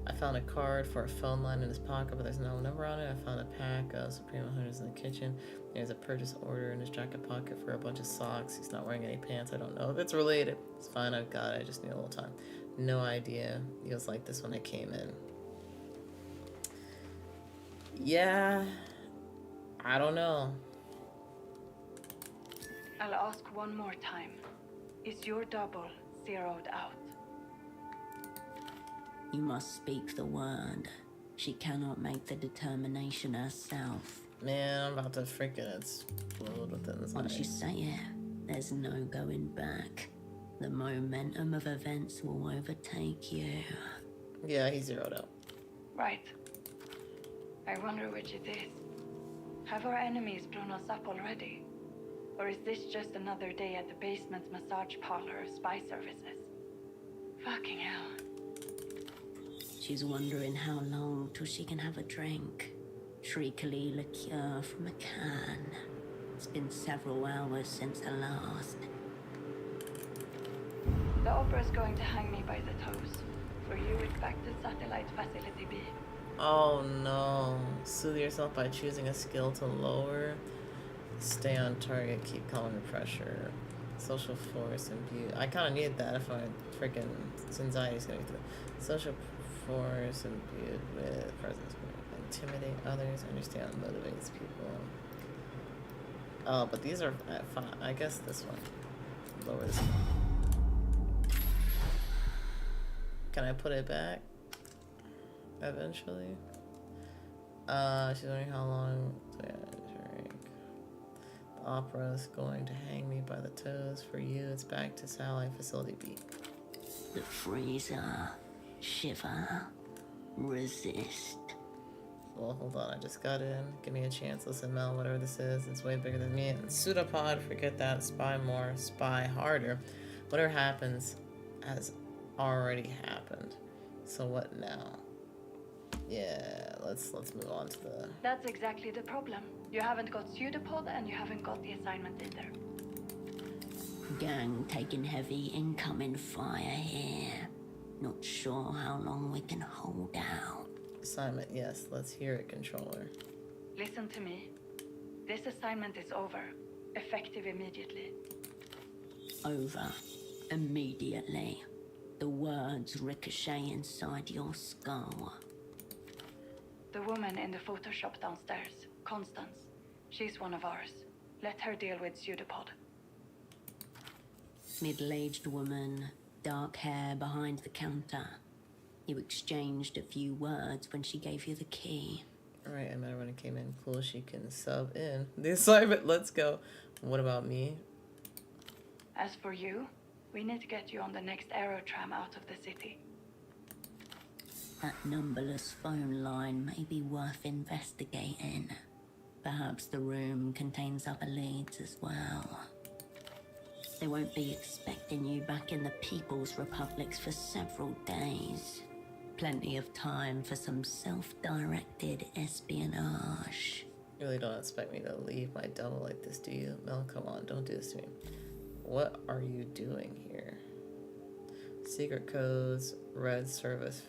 I found a card for a phone line in his pocket, but there's no number on it. I found a pack of Supreme Hunters in the kitchen. There's a purchase order in his jacket pocket for a bunch of socks. He's not wearing any pants. I don't know if it's related. It's fine, I've got it. I just need a little time. No idea. He was like this when I came in. Yeah. I don't know. I'll ask one more time. Is your double zeroed out? You must speak the word. She cannot make the determination herself. Man, I'm about to freaking explode within this. Once you say it, there's no going back. The momentum of events will overtake you. Yeah, he's zeroed out. Right. I wonder which it is. Have our enemies blown us up already? Or is this just another day at the basement's massage parlor of spy services? Fucking hell. She's wondering how long till she can have a drink. Treacly liqueur from a can. It's been several hours since the last. The opera's going to hang me by the toes. For you, it's back to Satellite Facility B. Oh no. Soothe yourself by choosing a skill to lower. Stay on target, keep calm under pressure. Social force imbued. I kind of need that if I freaking anxiety's going through. Social force imbued with presence. Intimidate others, understand, motivates people. Oh, but these are at 5. I guess this one. Lower this one. Can I put it back? Eventually. She's wondering how long to drink. The opera is going to hang me by the toes. For you, it's back to Satellite Facility B. The freezer. Shiver. Resist. Well, hold on, I just got in. Give me a chance. Listen, Mel, whatever this is, it's way bigger than me. And pseudopod, forget that. Spy more, spy harder. Whatever happens has already happened. So what now? Yeah, let's move on to the... That's exactly the problem. You haven't got pseudopod and you haven't got the assignment either. Gang taking heavy incoming fire here. Not sure how long we can hold out. Assignment, yes. Let's hear it, controller. Listen to me. This assignment is over. Effective immediately. Over. Immediately. The words ricochet inside your skull. The woman in the photo shop downstairs, Constance. She's one of ours. Let her deal with pseudopod. Middle-aged woman, dark hair behind the counter. You exchanged a few words when she gave you the key. Alright, I met her when it came in. Cool, she can sub in. The assignment, let's go. What about me? As for you, we need to get you on the next aerotram out of the city. That numberless phone line may be worth investigating. Perhaps the room contains other leads as well. They won't be expecting you back in the People's Republics for several days. Plenty of time for some self-directed espionage. You really don't expect me to leave my double like this, do you? Mel, come on, don't do this to me. What are you doing here? Secret codes, red service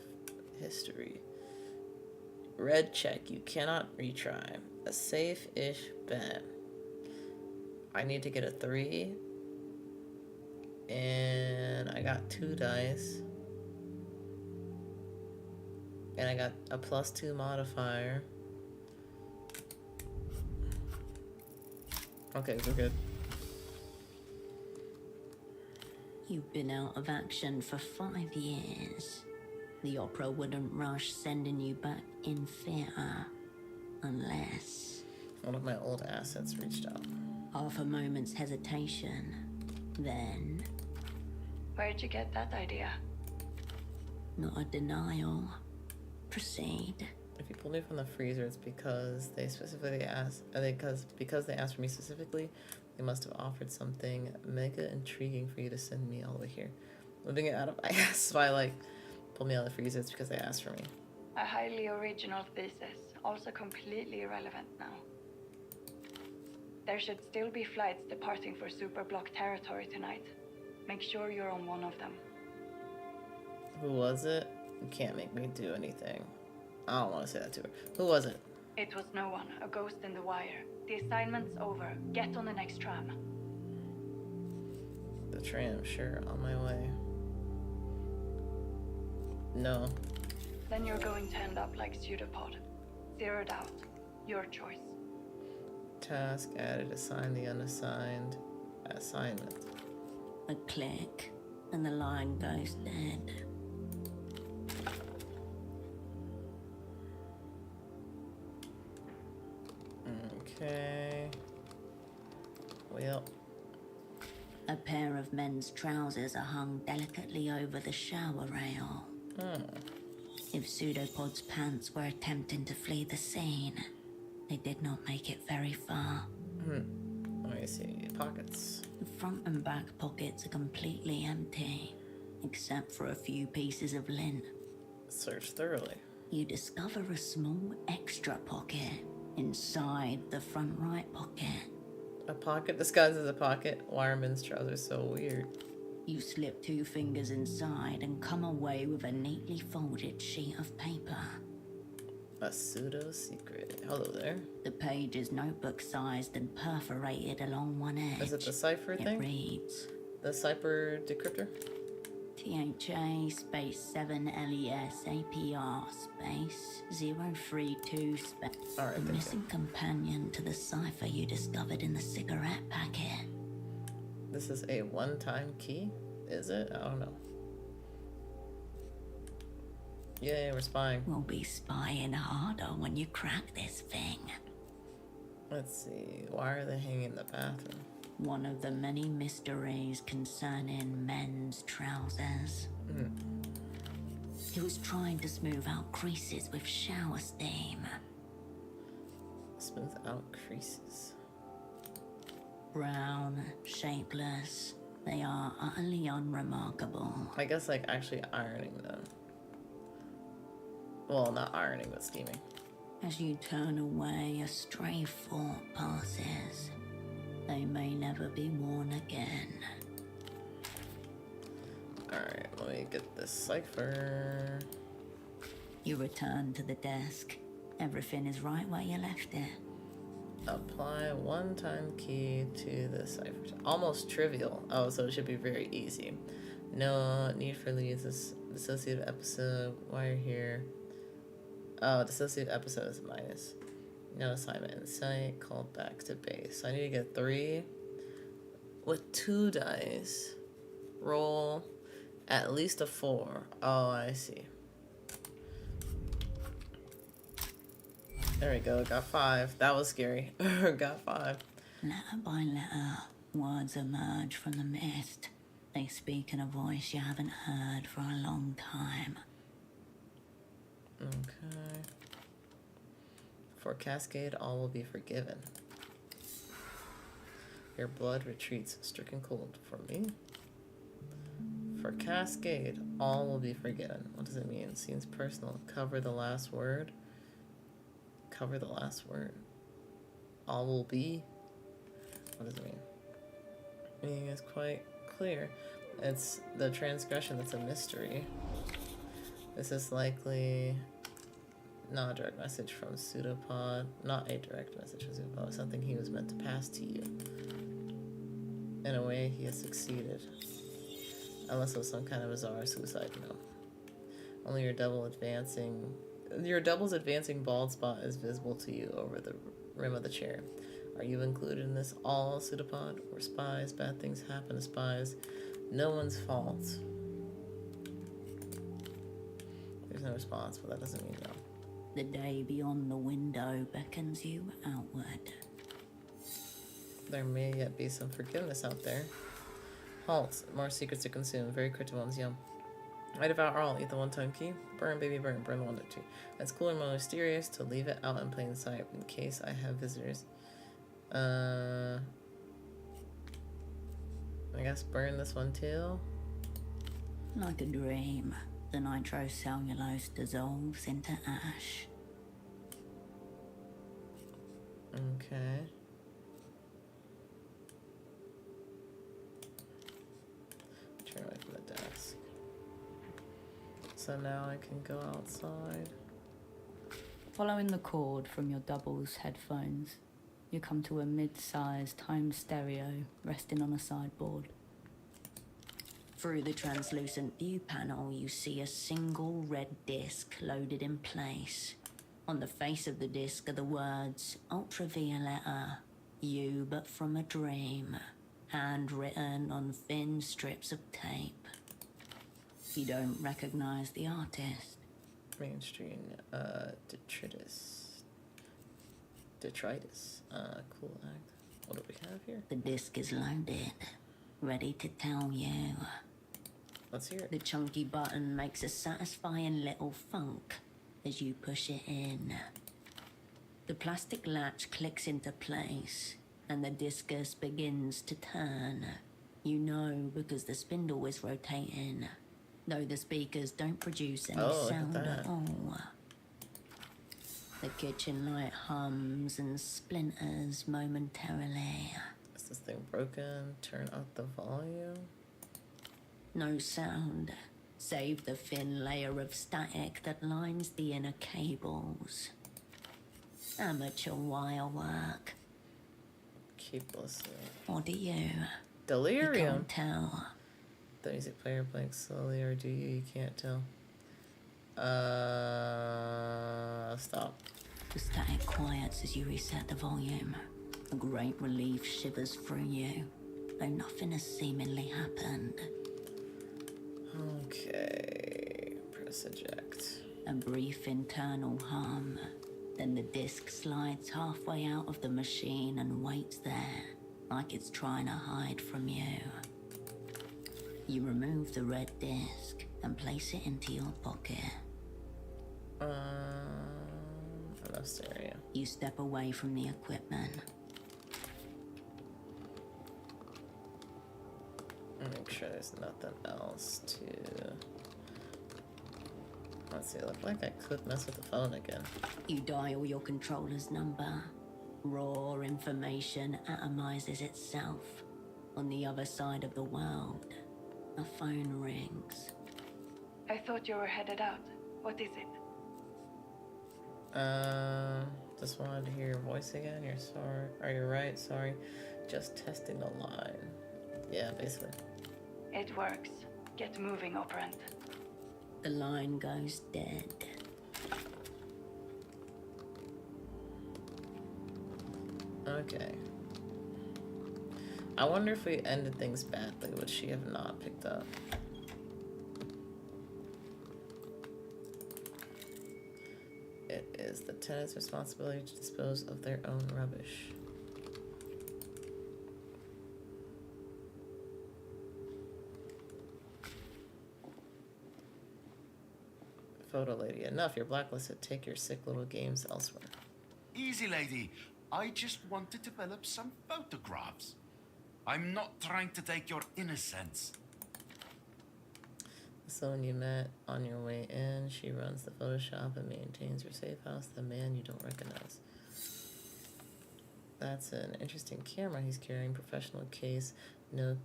history. Red check, you cannot retry. A safe-ish bet. I need to get a 3. And I got 2 dice. And I got a +2 modifier. Okay, we're good. You've been out of action for 5 years. The opera wouldn't rush sending you back in theatre unless One of my old assets reached out. half a moment's hesitation, then Where'd you get that idea? not a denial. Proceed. If you pulled me from the freezer, it's because they specifically asked. Because they asked for me specifically, they must have offered something mega intriguing for you to send me all the way here. Living it out of my ass. Why like pull me out of the freezer? It's because they asked for me. A highly original thesis, also completely irrelevant now. There should still be flights departing for Superblock territory tonight. Make sure you're on one of them. Who was it? You can't make me do anything. I don't want to say that to her. Who was it? It was no one, a ghost in the wire. The assignment's over. Get on the next tram. The tram, sure, on my way. No. Then you're going to end up like Pseudopod. Zeroed out. Your choice. Task added, assign the unassigned assignment. A click, and the line goes dead. Okay. Well. A pair of men's trousers are hung delicately over the shower rail. If Pseudopod's pants were attempting to flee the scene, they did not make it very far. Let me see. Pockets. The front and back pockets are completely empty, except for a few pieces of lint. Search thoroughly. You discover a small extra pocket inside the front right pocket. A pocket disguised as a pocket? Why are men's trousers so weird? You slip 2 fingers inside and come away with a neatly folded sheet of paper. A pseudo secret. Hello there. The page is notebook-sized and perforated along one edge. Is it the cipher It thing? reads The cipher decryptor? THA space 7 LESAPR space 032 space. Alright, The thank missing companion to the cipher you discovered in the cigarette packet. This is a one-time key? Is it? I don't know. Yay, we're spying. We'll be spying harder when you crack this thing. Let's see. Why are they hanging in the bathroom? One of the many mysteries concerning men's trousers. He was trying to smooth out creases with shower steam. Smooth out creases. Brown, shapeless, they are utterly unremarkable. I guess like actually ironing them. Well, not ironing, but steaming. As you turn away, a stray thought passes. They may never be worn again. Alright, let me get this cipher. You return to the desk. Everything is right where you left it. Apply one-time key to the cipher. Almost trivial. Oh, so it should be very easy. No need for leads. This dissociative episode. Why you're here? Oh, dissociative episode is minus. No assignment in sight. Called back to base. So I need to get 3 with 2 dice. Roll at least a 4. Oh, I see. There we go. Got 5. That was scary. Got 5. Letter by letter, words emerge from the mist. They speak in a voice you haven't heard for a long time. Okay. For Cascade, all will be forgiven. Your blood retreats, stricken cold. For me? For Cascade, all will be forgiven. What does it mean? Seems personal. Cover the last word. Cover the last word. All will be. What does it mean? Meaning is quite clear. It's the transgression that's a mystery. This is likely not a direct message from Pseudopod. Not a direct message from Pseudopod. Something he was meant to pass to you. In a way, he has succeeded. Unless it was some kind of bizarre suicide note. Only your double's advancing bald spot is visible to you over the rim of the chair. Are you included in this? All Pseudopod or spies? Bad things happen to spies. No one's fault. There's no response, but that doesn't mean no. The day beyond the window beckons you outward. There may yet be some forgiveness out there. Halt. More secrets to consume. Very cryptic ones, yum. I devour all. Eat the one-time key. Burn, baby, burn. Burn the one that two. It's cooler and more mysterious to leave it out in plain sight in case I have visitors. I guess burn this one too. Like a dream, the nitrocellulose dissolves into ash. Okay. Turn away from the desk. So now I can go outside. Following the cord from your doubles headphones, you come to a mid-sized home stereo resting on a sideboard. Through the translucent view panel, you see a single red disc loaded in place. On the face of the disc are the words, Ultravioletta, you but from a dream, handwritten on thin strips of tape. You don't recognize the artist. Main Street, detritus. Cool act. What do we have here? The disc is loaded, ready to tell you. Let's hear it. The chunky button makes a satisfying little thunk as you push it in. The plastic latch clicks into place, and the discus begins to turn. You know because the spindle is rotating, though the speakers don't produce any sound at all. The kitchen light hums and splinters momentarily. Is this thing broken? Turn up the volume. No sound, save the thin layer of static that lines the inner cables. Amateur wire work. Keep listening. Or do you? You Delirium. can't tell. The music player playing slowly, or do you? You can't tell. Stop. The static quiets as you reset the volume. A great relief shivers through you, though nothing has seemingly happened. Okay. Press eject. A brief internal hum. Then the disc slides halfway out of the machine and waits there, like it's trying to hide from you. You remove the red disc and place it into your pocket. Enough stereo. You step away from the equipment. Make sure there's nothing else to... Let's see, it looked like I could mess with the phone again. You dial your controller's number. Raw information atomizes itself. On the other side of the world, a phone rings. I thought you were headed out. What is it? Just wanted to hear your voice again. You're sorry. Are you right? Sorry. Just testing the line. Yeah, basically. It works. Get moving, operant. The line goes dead. Okay. I wonder if we ended things badly, would she have not picked up? It is the tenant's responsibility to dispose of their own rubbish. Photo lady, enough, you're blacklisted. Take your sick little games elsewhere. Easy, lady. I just want to develop some photographs. I'm not trying to take your innocence. Someone you met on your way in. She runs the Photoshop and maintains your safe house. The man you don't recognize. That's an interesting camera he's carrying. Professional case. No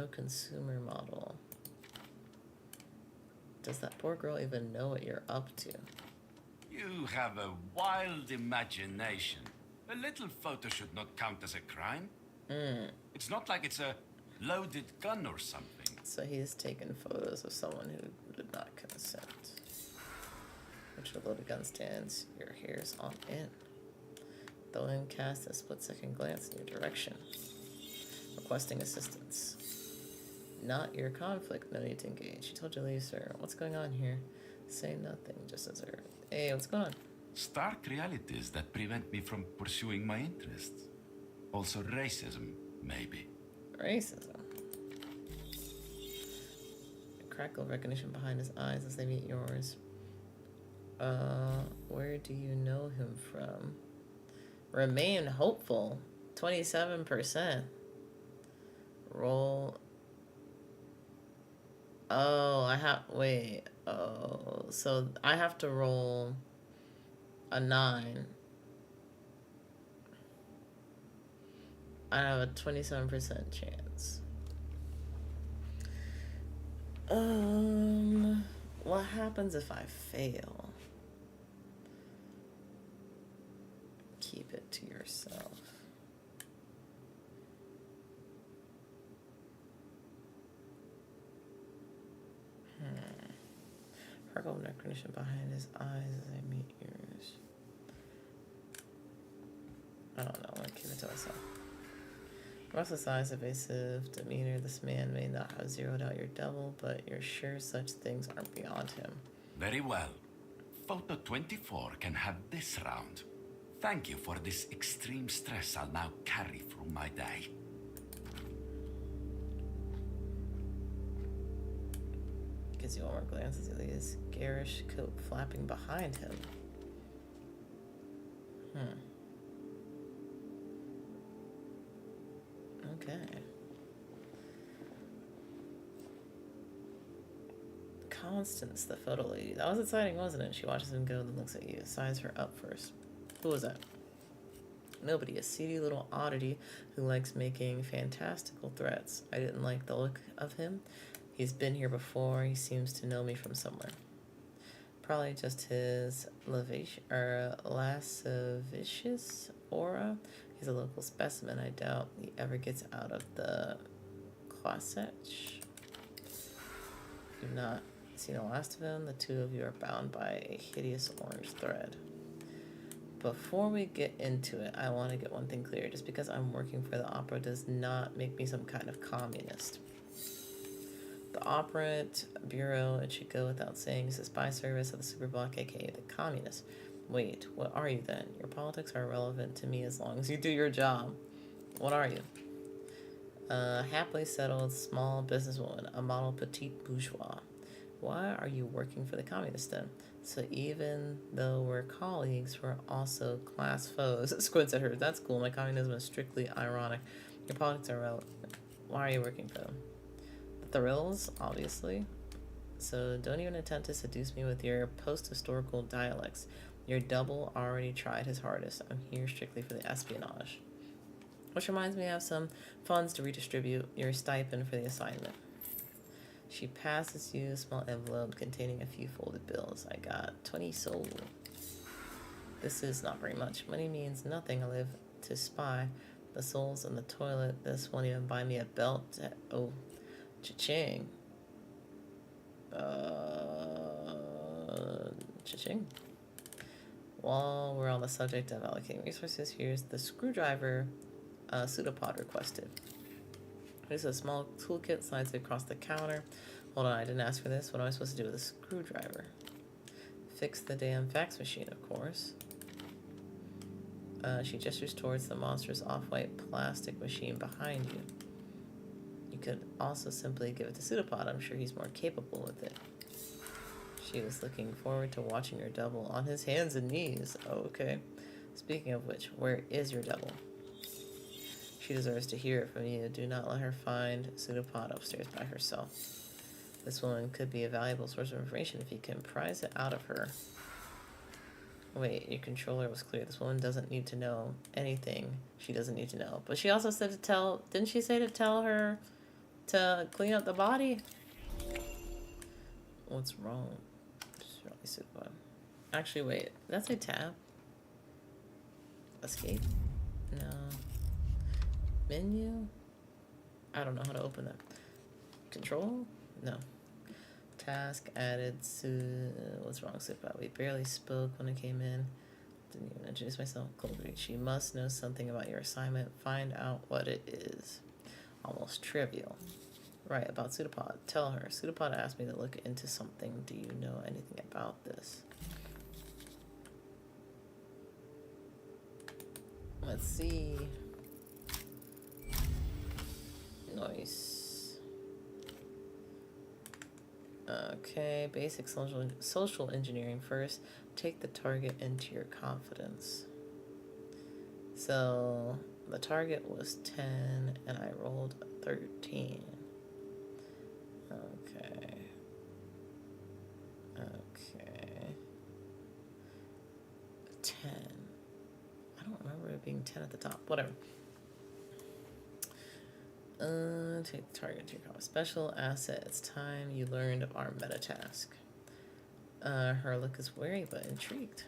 consumer model. Does that poor girl even know what you're up to? You have a wild imagination. A little photo should not count as a crime. It's not like it's a loaded gun or something. So he's taken photos of someone who did not consent. Which a loaded gun stands, your hair's on end. The wind casts a split-second glance in your direction. Requesting assistance. Not your conflict, no need to engage. She told you to leave, sir. What's going on here? Say nothing, just observe. Hey, what's going on? Stark realities that prevent me from pursuing my interests. Also racism, maybe. Racism. A crackle of recognition behind his eyes as they meet yours. Where do you know him from? Remain hopeful. 27%. Roll. Oh, wait. Oh, so I have to roll a 9. I have a 27% chance. What happens if I fail? Keep it to yourself. Sparkle of recognition behind his eyes as I meet yours. I don't know. I'm gonna keep it to myself. Restless eyes, evasive demeanor. This man may not have zeroed out your double, but you're sure such things aren't beyond him. Very well. Photo 24 can have this round. Thank you for this extreme stress I'll now carry through my day. Gives you one more glance as he leaves his garish coat flapping behind him. Okay. Constance, the photo lady. That was exciting, wasn't it? She watches him go, then looks at you. Size her up first. Who was that? Nobody. A seedy little oddity who likes making fantastical threats. I didn't like the look of him. He's been here before. He seems to know me from somewhere. Probably just his lascivious aura. He's a local specimen. I doubt he ever gets out of the closet. You've not seen the last of him. The two of you are bound by a hideous orange thread. Before we get into it, I want to get one thing clear. Just because I'm working for the opera does not make me some kind of communist. The Operate Bureau, it should go without saying, is the spy service of the Superbloc, aka the communists. Wait, what are you then? Your politics are irrelevant to me as long as you do your job. What are you? Happily settled small businesswoman, a model petite bourgeois. Why are you working for the communists then? So even though we're colleagues, we're also class foes. Squints at her. That's cool. My communism is strictly ironic. Your politics are irrelevant. Why are you working for them? The thrills, obviously. So don't even attempt to seduce me with your post-historical dialects. Your double already tried his hardest. I'm here strictly for the espionage. Which reminds me I have some funds to redistribute. Your stipend for the assignment. She passes you a small envelope containing a few folded bills. I got 20 soul. This is not very much. Money means nothing. I live to spy. The soul's in the toilet. This won't even buy me a belt. Oh, cha-ching. Cha-ching. While we're on the subject of allocating resources, here's the screwdriver pseudopod requested. There's a small toolkit, slides it across the counter. Hold on, I didn't ask for this. What am I supposed to do with a screwdriver? Fix the damn fax machine, of course. She gestures towards the monstrous off-white plastic machine behind you. You could also simply give it to Pseudopod. I'm sure he's more capable with it. She was looking forward to watching your double on his hands and knees. Oh, okay. Speaking of which, where is your double? She deserves to hear it from you. Do not let her find Pseudopod upstairs by herself. This woman could be a valuable source of information if you can prise it out of her. Wait, your controller was clear. This woman doesn't need to know anything she doesn't need to know. But she also said to tell... Didn't she say to tell her to clean up the body? What's wrong? Actually, wait. Did that say tab? Escape? No. Menu? I don't know how to open that. Control? No. Task added to... What's wrong, Super? We barely spoke when I came in. Didn't even introduce myself. Cold read. She must know something about your assignment. Find out what it is. Almost trivial. Right, about pseudopod. Tell her. Pseudopod asked me to look into something. Do you know anything about this? Let's see. Nice. Okay, basic social engineering first. Take the target into your confidence. So the target was 10 and I rolled a 13. Okay. Okay. 10. I don't remember it being 10 at the top. Whatever. Take the target to your combat. Special asset. It's time you learned of our meta task. Her look is wary but intrigued.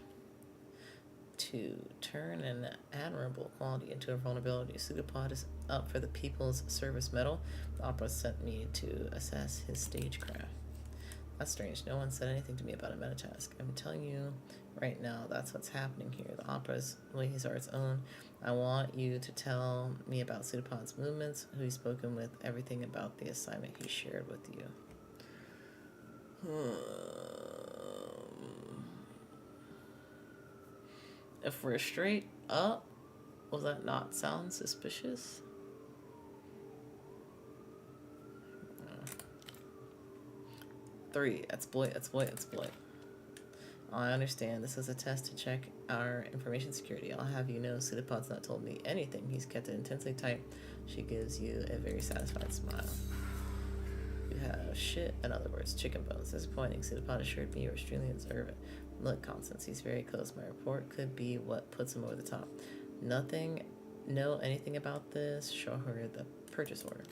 To turn an admirable quality into a vulnerability. Pseudopod is up for the People's Service Medal. The opera sent me to assess his stagecraft. That's strange. No one said anything to me about a meta task. I'm telling you right now, that's what's happening here. The opera's ways are its own. I want you to tell me about Pseudopod's movements, who he's spoken with, everything about the assignment he shared with you. If we're straight up, will that not sound suspicious? Three. Exploit. I understand. This is a test to check our information security. I'll have you know, Pseudopod's not told me anything. He's kept it intensely tight. She gives you a very satisfied smile. You have shit. In other words, chicken bones. Disappointing. Pseudopod assured me you're extremely observant. Look, Constance, he's very close. My report could be what puts him over the top. Know anything about this? Show her the purchase order.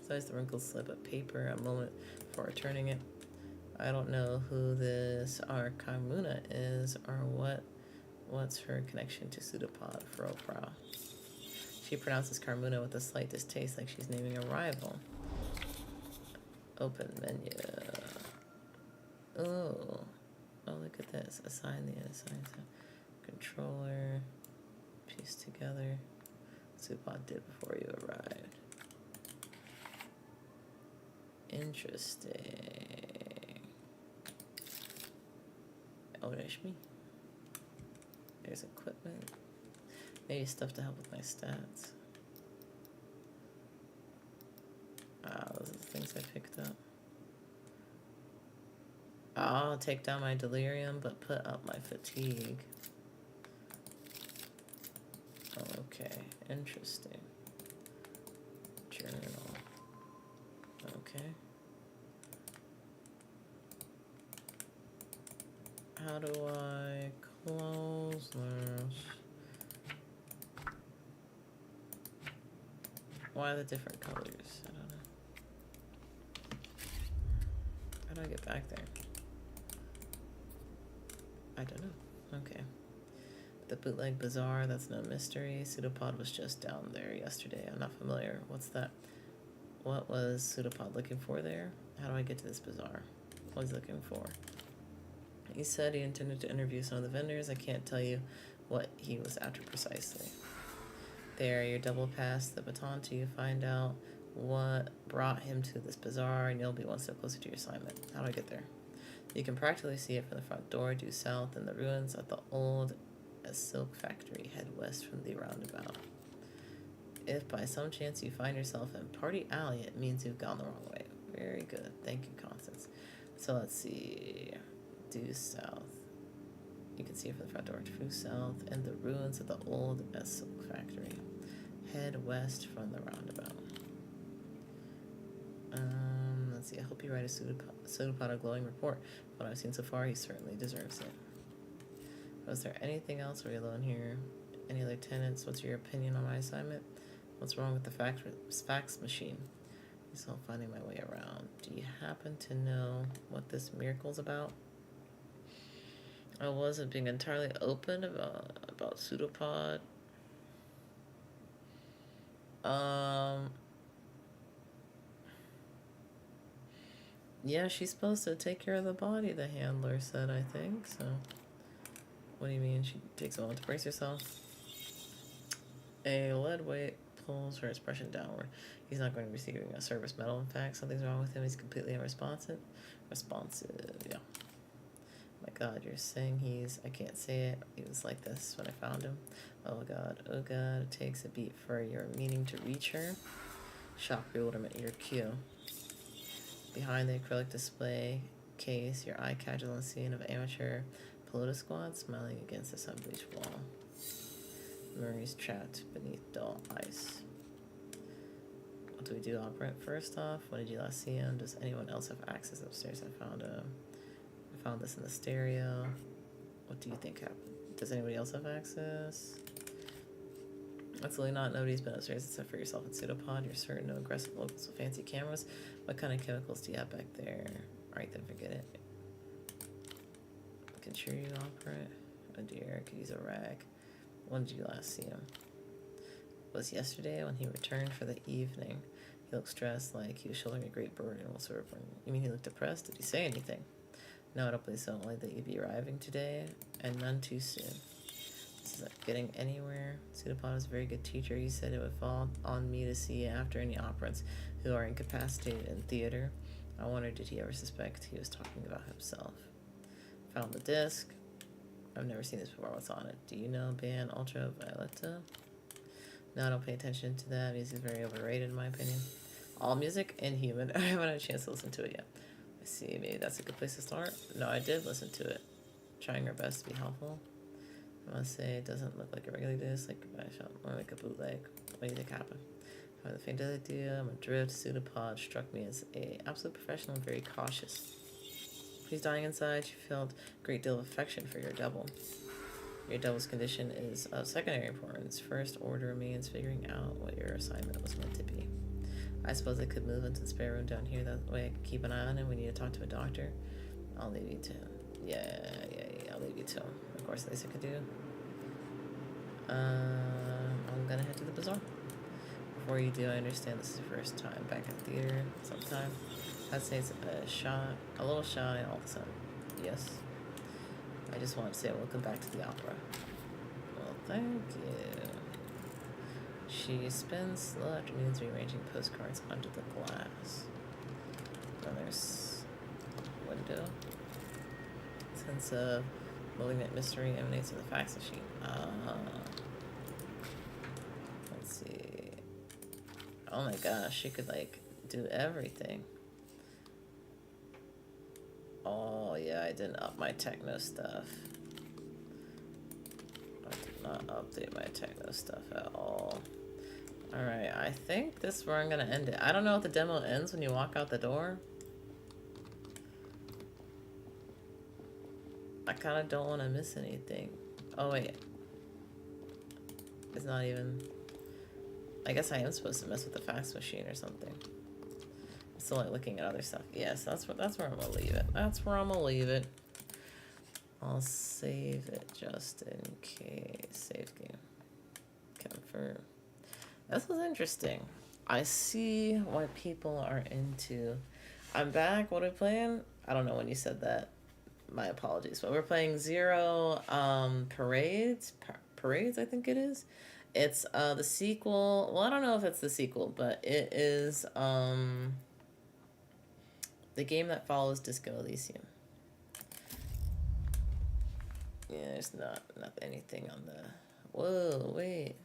Size the wrinkled slip of paper a moment before returning it. I don't know who this Arkamuna is or what's her connection to Pseudopod for Oprah. She pronounces Carmuna with a slight distaste, like she's naming a rival. Open menu. Oh, look at this. Assign the unassigned controller. Piece together. Pseudopod did before you arrived. Interesting. Oh, there's me. There's equipment. Maybe stuff to help with my stats. Those are the things I picked up. I'll take down my delirium, but put up my fatigue. Okay, interesting. Journal. Okay. How do I close this? Why are the different colors? I don't know. How do I get back there? I don't know. Okay. The bootleg bazaar, that's no mystery. Pseudopod was just down there yesterday. I'm not familiar. What's that? What was Pseudopod looking for there? How do I get to this bazaar? What was he looking for? He said he intended to interview some of the vendors. I can't tell you what he was after precisely. There, you're double past the baton till you find out what brought him to this bazaar, and you'll be one step closer to your assignment. How do I get there? You can practically see it from the front door, due south in the ruins at the old silk factory. Head west from the roundabout. If by some chance you find yourself in Party Alley, it means you've gone the wrong way. Very good. Thank you, Constance. So let's see. Due south. You can see it from the front door. Due south in the ruins of the old silk factory. Head west from the roundabout. Let's see. I hope you write a Pseudopod a glowing report. What I've seen so far, he certainly deserves it. Was there anything else? Are we alone here? Any other tenants? What's your opinion on my assignment? What's wrong with the fax machine? I'm still finding my way around. Do you happen to know what this miracle's about? I wasn't being entirely open about Pseudopod. Yeah, she's supposed to take care of the body, the handler said, I think, so. What do you mean? She takes a moment to brace herself. A lead weight pulls her expression downward. He's not going to be receiving a service medal. In fact, something's wrong with him. He's completely unresponsive. Yeah. My God, you're saying he's... I can't say it. He was like this when I found him. Oh God. It takes a beat for your meaning to reach her. Shock bewilderment, your cue. Behind the acrylic display case, your eye catches on the scene of amateur pelota squad smiling against the sun-bleached wall. Murray's trapped beneath dull ice. What do we do, Operant? First off, when did you last see him? Does anyone else have access upstairs? I found this in the stereo. What do you think happened? Does anybody else have access? Absolutely not. Nobody's been upstairs except for yourself and Pseudopod. You're certain no aggressive locals with fancy cameras. What kind of chemicals do you have back there? Alright, then forget it. I can cheer you, Operant. Oh dear, I could use a rag. When did you last see him? It was yesterday when he returned for the evening. He looked stressed, like he was shouldering a great burden. You mean he looked depressed? Did he say anything? No, I don't believe so. Only that you'd be arriving today, and none too soon. This isn't getting anywhere. Pseudopod is a very good teacher. He said it would fall on me to see after any operants who are incapacitated in theater. I wondered, did he ever suspect he was talking about himself? Found the disc. I've never seen this before. What's on it? Do you know band Ultravioleta? No, I don't pay attention to that. Music is very overrated in my opinion. All music inhuman. I haven't had a chance to listen to it yet. I see. Maybe that's a good place to start. No, I did listen to it. Trying our best to be helpful. I must say, it doesn't look like a regular disc, like a shot, more like a bootleg. What do you think happened? I have the faintest idea. My drift pseudopod struck me as a absolute professional and very cautious. He's dying inside. She felt a great deal of affection for your double. Your double's condition is of secondary importance. First order remains figuring out what your assignment was meant to be. I suppose I could move into the spare room down here. That way I can keep an eye on him. We need to talk to a doctor. I'll leave you to him. Yeah, I'll leave you to him. Of course, the least I could do. I'm gonna head to the bazaar. Before you do, I understand this is your first time back in the theater sometime. I'd say it's a little shy all the time. Yes. I just wanted to say welcome back to the opera. Well, thank you. She spends slow afternoons rearranging postcards under the glass. Then there's a window. Sense of malignant mystery emanates from the fax machine. Let's see. Oh my gosh, she could like do everything. Oh yeah, I didn't up my techno stuff. I did not update my techno stuff at all. Alright, I think this is where I'm gonna end it. I don't know if the demo ends when you walk out the door. I kind of don't want to miss anything. Oh wait. It's not even... I guess I am supposed to mess with the fax machine or something. I'm still like looking at other stuff. Yes, that's where I'm gonna leave it. That's where I'm gonna leave it. I'll save it just in case. Save game. Confirm. This was interesting. I see why people are into... I'm back. What are we playing? I don't know when you said that. My apologies. But we're playing Zero Parades. Parades, I think it is. It's the sequel. Well, I don't know if it's the sequel, but it is the game that follows Disco Elysium. Yeah, there's not anything on the... Whoa, wait.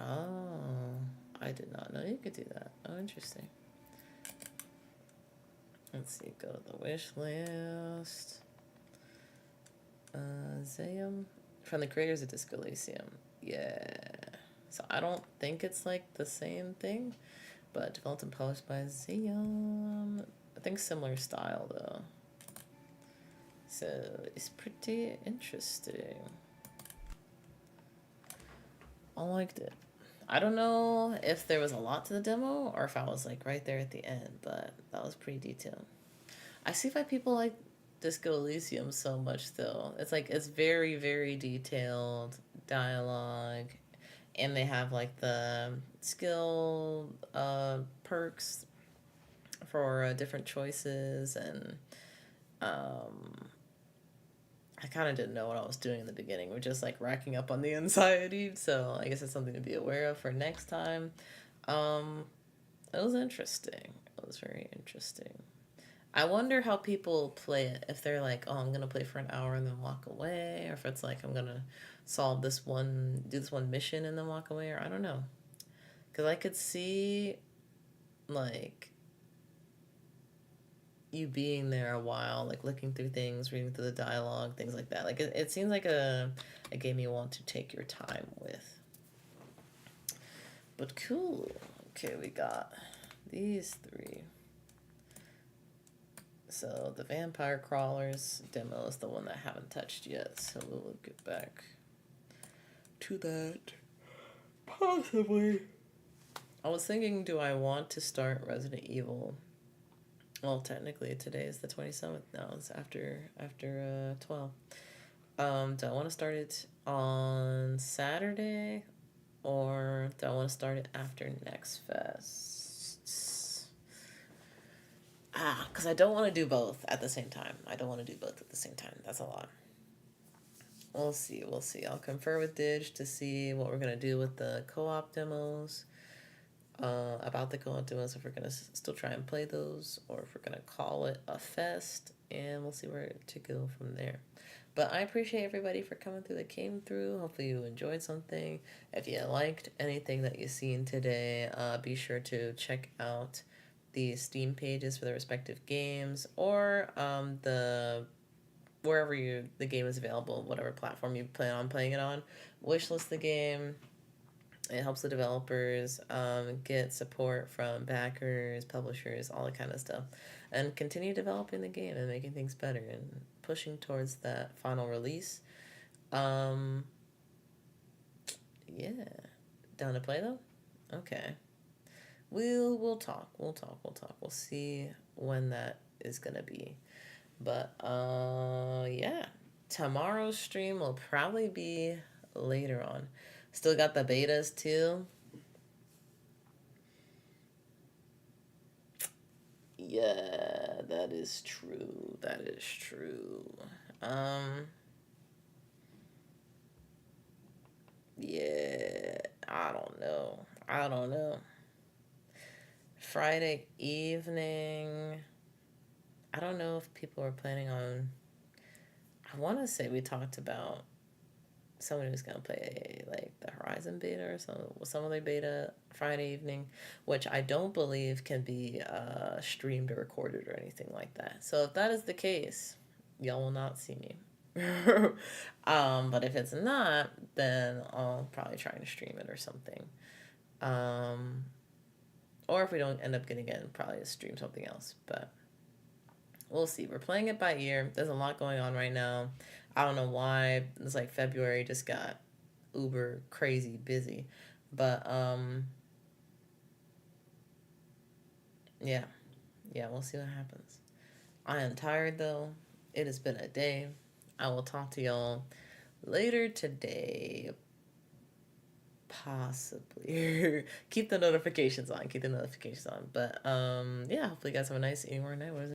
Oh, I did not know you could do that. Oh, interesting. Let's see, go to the wish list. Zayam. From the creators of Disco Elysium. Yeah. So I don't think it's like the same thing, but developed and published by Zayam. I think similar style though. So it's pretty interesting. I liked it. I don't know if there was a lot to the demo or if I was like right there at the end, but that was pretty detailed. I see why people like Disco Elysium so much though. It's like, it's very, very detailed dialogue, and they have like the skill perks for different choices, and I kind of didn't know what I was doing in the beginning. We're just like racking up on the anxiety. So I guess it's something to be aware of for next time. Um, it was interesting. It was very interesting. I wonder how people play it. If they're like, oh, I'm going to play for an hour and then walk away. Or if it's like, I'm going to do this one mission and then walk away. Or I don't know. Because I could see like you being there a while, like looking through things, reading through the dialogue, things like that. Like it seems like a game you want to take your time with. But cool. Okay, we got these three. So the vampire crawlers demo is the one that I haven't touched yet. So we'll get back to that possibly. I was thinking, do I want to start Resident Evil? Well, technically today is the 27th now. It's after 12. Do I want to start it on Saturday or do I want to start it after next fest? Because I don't want to do both at the same time. That's a lot. We'll see. I'll confer with Dig to see what we're going to do with the co-op demos. About the co-op demos, if we're going to still try and play those or if we're going to call it a fest, and we'll see where to go from there. But I appreciate everybody for coming through that came through. Hopefully you enjoyed something. If you liked anything that you've seen today, be sure to check out the Steam pages for the respective games or wherever the game is available, whatever platform you plan on playing it on. Wishlist the game. It helps the developers get support from backers, publishers, all that kind of stuff, and continue developing the game and making things better and pushing towards that final release. Yeah, down to play though. Okay, we'll talk. We'll see when that is gonna be. But yeah, tomorrow's stream will probably be later on. Still got the betas too. Yeah, that is true. Yeah, I don't know. Friday evening. I don't know if people are planning on. I want to say we talked about someone who's gonna play like the Horizon beta or some other beta Friday evening, which I don't believe can be streamed or recorded or anything like that. So if that is the case, y'all will not see me. But if it's not, then I'll probably try to stream it or something. Or if we don't end up getting it, probably just stream something else. But we'll see. We're playing it by ear. There's a lot going on right now. I don't know why. It's like February just got uber crazy busy. But yeah, we'll see what happens. I am tired though. It has been a day. I will talk to y'all later today. Possibly. Keep the notifications on. But yeah, hopefully you guys have a nice evening or night.